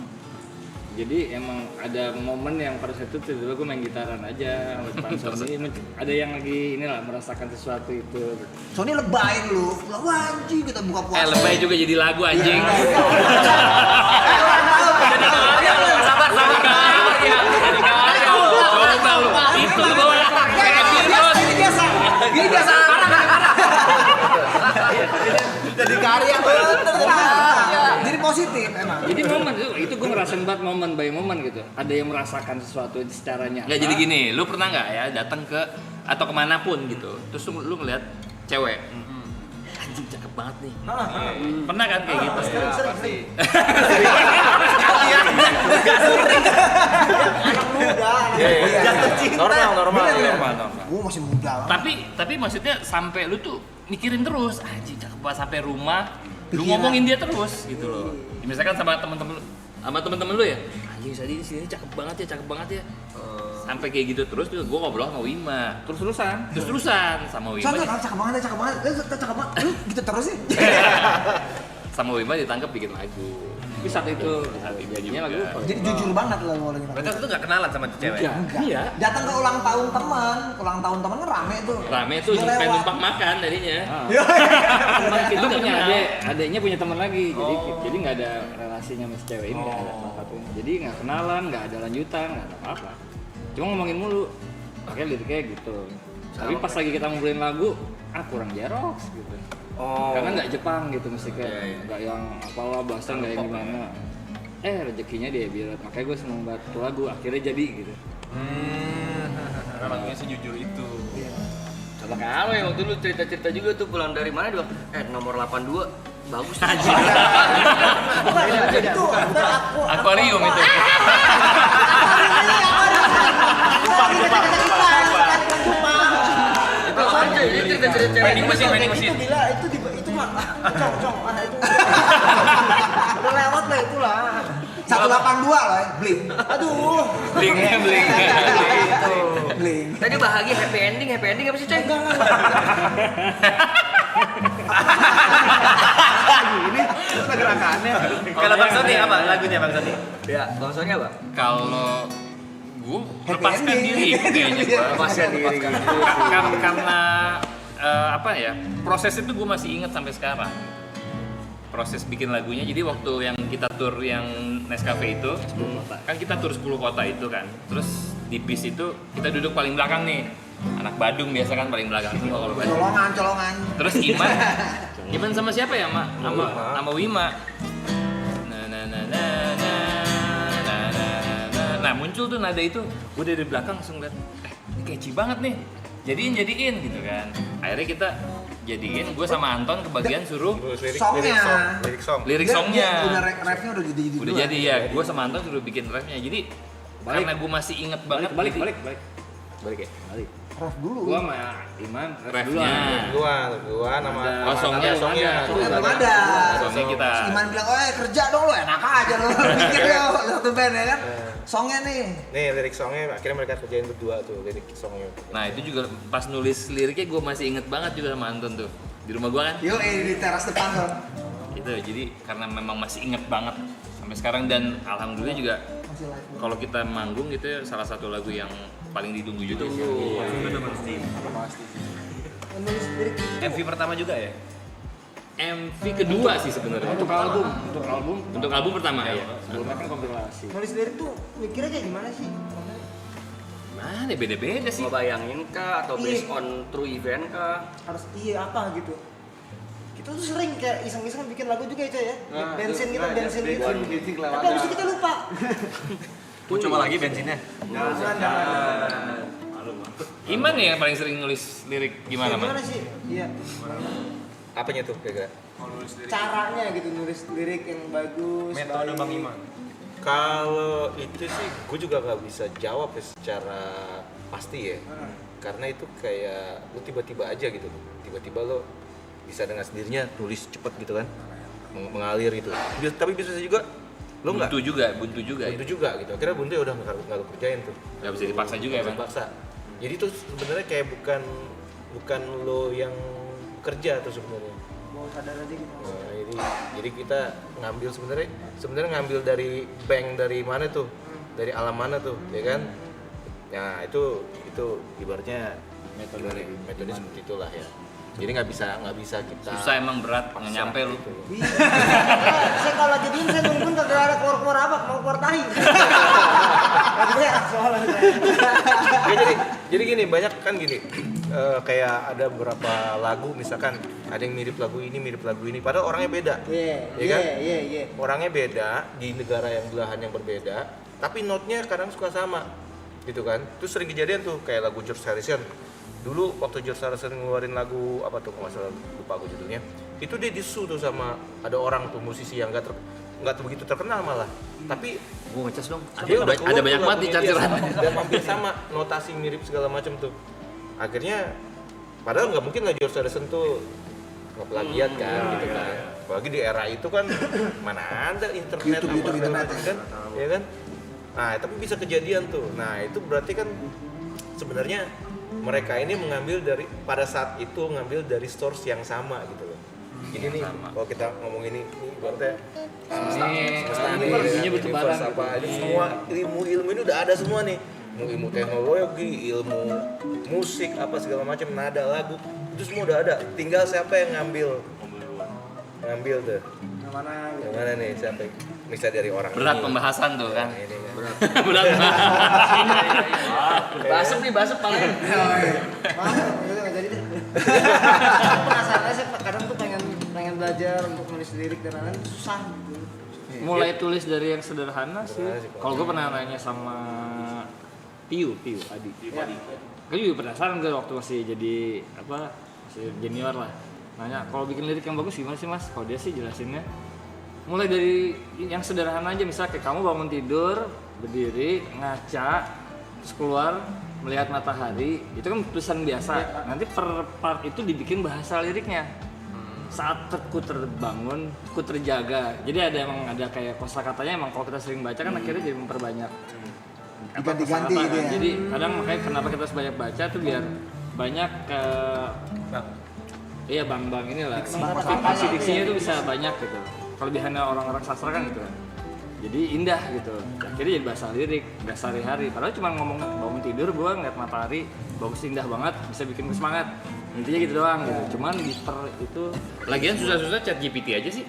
Jadi emang ada momen yang pada saat itu tiba-tiba gue main gitaran aja sama depan Sony. Ada yang lagi inilah merasakan sesuatu itu. Sony lebayin lu. Wah anjing kita buka puasa. Lebay juga jadi lagu anjing. Sabar. Coba lu. Itu lu bawa kayak virus. Ini biasa. Jadi karya bener. Jadi positif emang. Jadi momen itu gue ngerasain banget momen by momen gitu. Ada yang merasakan sesuatu secara nyata. Nggak, jadi gini, lu pernah nggak ya datang ke atau kemanapun gitu, terus lu ngeliat cewek, anjing cakep banget nih. Pernah kan kayak gitu? Sering. Normal. Gue masih muda. Tapi maksudnya sampai lu tuh mikirin terus, anjing cakep banget sampai rumah, lu Pikiran. ngomongin dia terus gitu loh. Ya, misalkan sama temen-temen lu ya, anjing tadi di sini cakep banget ya. Sampai kayak gitu terus gue ngobrol sama Wima. Terus-terusan sama Wima. Contoh, cakep banget. Cakep banget. Lu gitu terus sih. Sama Wima ditangkap bikin lagu. Tapi saat itu jadinya lagu Jadi jujur banget lah lu lagi. Berarti itu nggak kenalan sama tuh cewek? Iya. Datang ke ulang tahun teman kan rame tuh. Rame tuh Dia pengen lewat. numpang makan tadinya. Teman kita Lu punya kenal. adeknya punya teman lagi. Jadi nggak ada relasinya sama si cewek ini nggak ada salah satunya. Jadi nggak kenalan, nggak ada lanjutan, nggak ada apa-apa. Cuma ngomongin mulu. Pakai liriknya gitu. Tapi pas lagi kita ngobrolin lagu, kurang Jerox gitu. Karena nggak Jepang gitu musiknya, nggak yang apalah bahasa nggak yang gimana. Rezekinya dia bilang, makanya gue seneng banget tuh lagu, akhirnya jadi gitu. Karena lagunya sejujur itu. Sama kayak Alo yang waktu lu cerita-cerita juga tuh pulang dari mana dia nomor 82 bagus tuh. Itu Akuarium itu. Itu aja ini cerita-cerita cewek. Vending mesin. Itu bila itu mah cong itu. Udah lewat lah itulah. 182 loh ya, bling. Aduh. Bling. Bling. Tadi bahagia happy ending apa sih, Coy? Kalau Bang Sony apa lagunya Bang Sony? Ya, Bang Sony apa? Kalau gue Happy lepaskan ending. diri kayaknya gua. Lepaskan diri. Karena apa ya, proses itu gue masih ingat sampai sekarang. Proses bikin lagunya, jadi waktu yang kita tur yang Nescafe itu, kan kita tur 10 kota itu kan. Terus di bis itu kita duduk paling belakang nih. Anak Badung biasa kan paling belakang semua kalau Badung. Colongan. Terus Iman sama siapa ya, Mak? Sama Wima. Nah, muncul tuh nada itu, gue dari belakang langsung liat, ini catchy banget nih. Jadiin gitu kan. Akhirnya kita jadiin, gue sama Anton kebagian suruh lirik songnya. Udah rapnya udah jadi Udah jadi ya, gue sama Anton suruh bikin rapnya. Jadi karena gue masih inget banget. Balik ya. Rap dulu. Gua sama Iman Refnya. Gua nama Songnya. Belum ada. Songnya kita. Si Iman bilang, kerja dong lo, enak aja lo. Bikin lo satu band ya kan. Songnya nih. Nih lirik songnya akhirnya mereka kerjain berdua tuh lirik songnya. Nah itu juga pas nulis liriknya gue masih inget banget juga sama Anton tuh. Di rumah gue kan. Yo, di teras depan tuh. Gitu, jadi karena memang masih inget banget sampai sekarang dan alhamdulillah juga Masih live. kalau kita manggung gitu ya salah satu lagu yang paling ditunggu juga sih. Nulis lirik MV pertama juga ya? MV kedua sih sebenarnya. Untuk album. Untuk album pertama ya. Sebelumnya kan kompilasi. nulis lirik tuh mikirnya kayak gimana sih? Mana beda-beda sih. Mau bayangin kah atau based on true event kah? Harus apa gitu. Kita tuh sering kayak iseng-iseng bikin lagu juga ya, bensin gitu. Tapi abis itu kita lupa. Mau coba lagi bensinnya? Jangan. Iman ya yang paling sering nulis lirik gimana, Gimana Man? sih? Iya. Apanya tuh kira-kira? Caranya gitu nulis lirik yang bagus. Metode baik. Bang Iman. Kalau itu sih gue juga nggak bisa jawab ya secara pasti ya. Karena itu kayak lu tiba-tiba aja gitu. Tiba-tiba lo bisa dengan sendirinya nulis cepet gitu kan. Mengalir gitu. Tapi bisa juga lo nggak. Buntu juga. Buntu juga gitu. Akhirnya buntu ya udah nggak lo kerjain tuh. Gak bisa dipaksa juga ya, Bang. Dipaksa. Jadi tuh sebenarnya kayak bukan lo yang kerja tuh sebenarnya. sadar aja gitu. Nah, ini jadi kita ngambil sebenarnya ngambil dari bank dari mana tuh, dari alam mana tuh, ya kan? Nah itu ibaratnya metode seperti itulah ya. Jadi nggak bisa kita Susah emang berat, nggak nyampe lu. Iya. Saya kalau jadiin saya nungguin kagak ada keluar apa, mau keluar tahi. Lagi saya soalnya. Ya, jadi gini, banyak kan gini, kayak ada beberapa lagu misalkan ada yang mirip lagu ini, padahal orangnya beda. Ya kan? Iya. Orangnya beda di negara yang belahan yang berbeda, tapi notnya kadang suka sama, gitu kan? Itu sering kejadian tuh kayak lagu George Harrison. Dulu waktu George Harrison ngeluarin lagu apa tuh, nggak salah lupa aku judulnya, itu dia disu tuh sama ada orang tuh musisi yang nggak begitu terkenal malah, tapi Gua ngecas dong. dia udah Ada banyak banget di chargeran. dan hampir sama, notasi mirip segala macam tuh. Akhirnya padahal nggak mungkin lah George Harrison tuh ngeplagiat kan, gitu kan. Apalagi di era itu kan mana ada internet YouTube segala macam kan, ya kan. Nah tapi bisa kejadian tuh. Nah itu berarti kan sebenarnya mereka ini pada saat itu ngambil dari source yang sama gitu loh. Jadi nih kalau kita ngomong ini ibaratnya ilmunya bertebaran universe apa ini semua ilmu ini udah ada semua nih. Mau ilmu teknologi, ilmu musik apa segala macam, nada lagu itu semua udah ada. Tinggal siapa yang ngambil tuh. Yang mana? Yang mana nih siapa? Bisa dari orang Berat ini. pembahasan tuh kan. Yang ini kan. Berat. Basep paling. Maaf, itu nggak jadi deh. Penasaran aja, kadang tuh pengen belajar untuk nulis lirik dan lain-lain susah gitu. Mulai tulis dari yang sederhana sih. Kalau gue pernah nanya sama Piu Adi. Gue juga penasaran waktu masih jadi masih junior lah. Nanya kalau bikin lirik yang bagus gimana sih mas? Kalau dia sih jelasinnya mulai dari yang sederhana aja, misalnya kayak kamu bangun tidur, berdiri, ngaca, terus keluar melihat matahari, itu kan tulisan biasa. Nanti per part itu dibikin bahasa liriknya. Saat ku terbangun, ku terjaga. Jadi ada kayak kosakatanya, emang kalau kita sering baca kan akhirnya jadi memperbanyak. Diganti-ganti gitu ya. Jadi kadang makanya kenapa kita harus banyak baca tuh biar banyak iya bang inilah. Diksi-diksinya itu bisa banyak gitu. Kelebihannya orang-orang sastra kan gitu kan. Jadi indah gitu. Akhirnya jadi bahasa lirik, udah sehari-hari. Padahal cuma ngomong bangun tidur, gua ngeliat matahari, bagus indah banget, bisa bikin gue semangat. Intinya gitu doang gitu. Cuman di itu Lagian susah-susah chat GPT aja sih.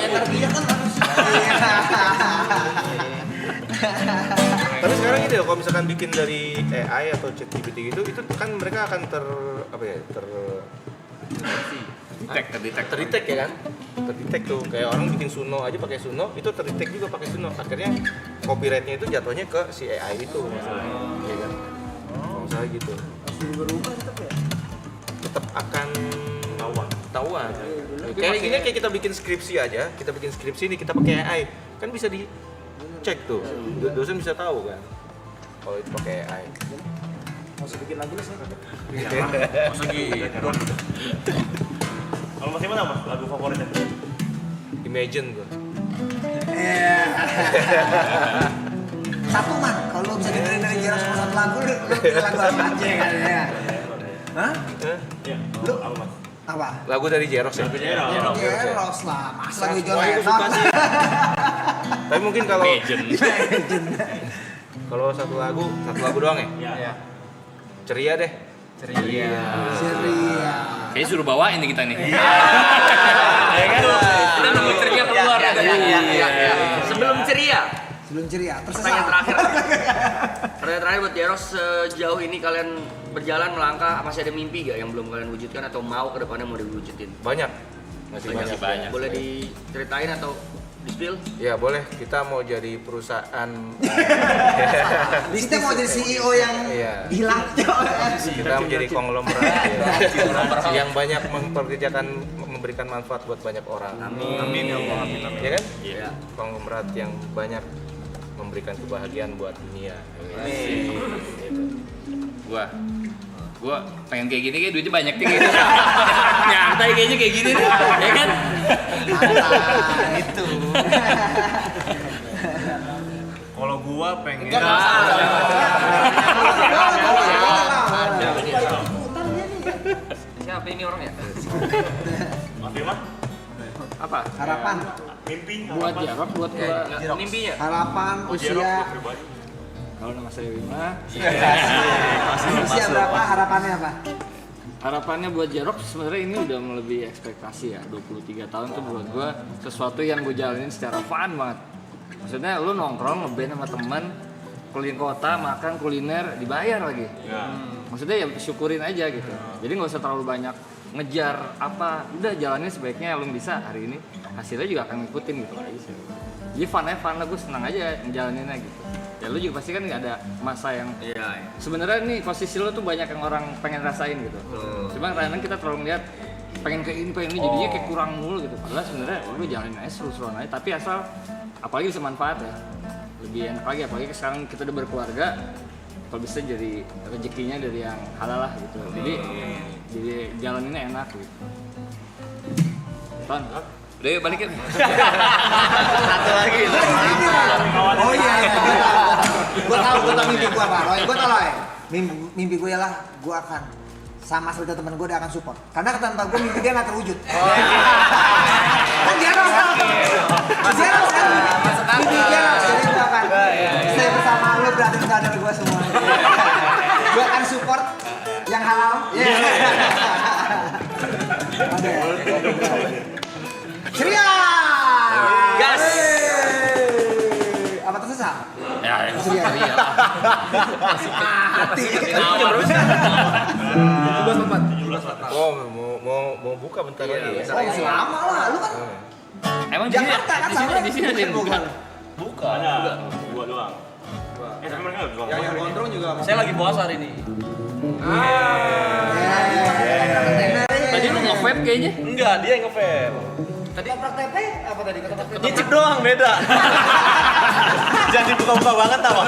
Energinya kan harus. Tapi sekarang ini kalau misalkan bikin dari AI atau ChatGPT gitu, itu kan mereka akan terdetek ya kan? Terdetek tuh, kayak orang bikin Suno aja pakai Suno, itu terdetek juga pakai Suno. Akhirnya copyrightnya itu jatuhnya ke si AI itu masalahnya, ya kan? Kalau misalnya gitu. Masih berubah tetap ya. Tetap akan ketahuan. Kayak gini kayak kita bikin skripsi aja, kita bikin skripsi ini kita pakai AI, kan bisa dicek tuh, dosen bisa tahu kan. Kalau itu pakai AI. Mau bikin lagu nih saya. Masa gitu. Kalau masih mana mas lagu favoritnya? Imagine gua. Satu man, kalau lo bisa dengerin dari Jeros sama satu lagu, lu pilih lagu apa aja kan ya? Hah? Iya. Lu Apa mas? apa? Lagu dari Jeros ya. Jeros lah, masa lagu John Semuanya gua suka Lennon. sih. Tapi mungkin kalau Legend. kalau satu lagu doang ya? Iya. Ceria deh. Ceria. Kayaknya suruh bawain nih kita nih. Ya kan? Kita nunggu ceria keluar. Sebelum ceria, Sebelum ceria, pertanyaan tersesat. terakhir. Pertanyaan terakhir buat Jeros, sejauh ini kalian berjalan melangkah, masih ada mimpi gak yang belum kalian wujudkan atau mau ke depannya mau diwujudin? Banyak. Masih banyak. Boleh diceritain atau di-spill? Ya boleh, kita mau jadi perusahaan. Kita mau jadi CEO yang Iya. gila. Kita menjadi konglomerat yang banyak memberikan manfaat buat banyak orang. Amin ya Allah. Ya kan? Iya. Konglomerat yang banyak memberikan kebahagiaan buat dunia. Gitu. Gua pengen kayak gini, kayak duitnya banyak nih gitu. Nyantai kayaknya kayak gini nih, ya kan? Itu. Kalau gua pengen apa ini orang ya? Mas Firman, Apa? Harapan, mimpi, Buat harapan. Jarok, buat gua. Mimpinya. harapan Buat Jarok, usia, buat pribadi. Kalau nama saya Bima, usia berapa? Harapannya apa? harapannya buat Jarok sebenarnya ini udah melebihi ekspektasi ya. 23 tahun tuh buat gua sesuatu yang gue jalanin secara fun banget. Maksudnya lu nongkrong ngeband sama teman, keliling kota, makan kuliner, dibayar lagi. Ya. Maksudnya ya syukurin aja gitu. Jadi nggak usah terlalu banyak ngejar apa, udah jalanin sebaiknya lu bisa hari ini, hasilnya juga akan ngikutin gitu aja sih. Jadi fun lah, gue senang aja ngejalaninnya gitu. Ya lu juga pasti kan nggak ada masa yang sebenarnya nih posisi lu tuh banyak yang orang pengen rasain gitu. Cuma kadang kita terlalu ngeliat pengen kayak ini jadinya kayak kurang mulu gitu. Padahal sebenarnya lu jalanin aja seru-seruan aja, tapi asal apalagi bisa manfaat ya. Lebih enak lagi apalagi sekarang kita udah berkeluarga, kalau bisa jadi rezekinya dari yang halal lah gitu. Jadi jalaninnya enak gitu. Ton, Udah yuk balikin. Satu lagi. Oh iya, gue tahu mimpi gue apa, Roy. Gue tahu Roy. Mimpi gue ialah gue akan sama seperti teman gue, dia akan support. Karena tanpa gue mimpi dia nggak terwujud. Kan dia harus kan? Mimpi dia harus, jadi gue akan stay bersama lu, brother gue semua. Gue akan support yang halal. Ceria! Gas! Apa tersesat? Ya, Ceria. Mati. Oh, mau buka bentar lagi ya. Oh, masih lama lah, lu kan Emang di sini Jakarta kan sama. di sini ada yang buka. Bukan. Ada, dua doang. Tapi mereka nggak doang. Yang gondrong juga Saya lagi puasa hari ini. Tadi lu nge-vape kayaknya. Enggak, dia yang nge-vape. Ketoprak tempe apa tadi? Ketoprak tempe. Nyicip doang, beda. Jangan dibuka-buka banget tau.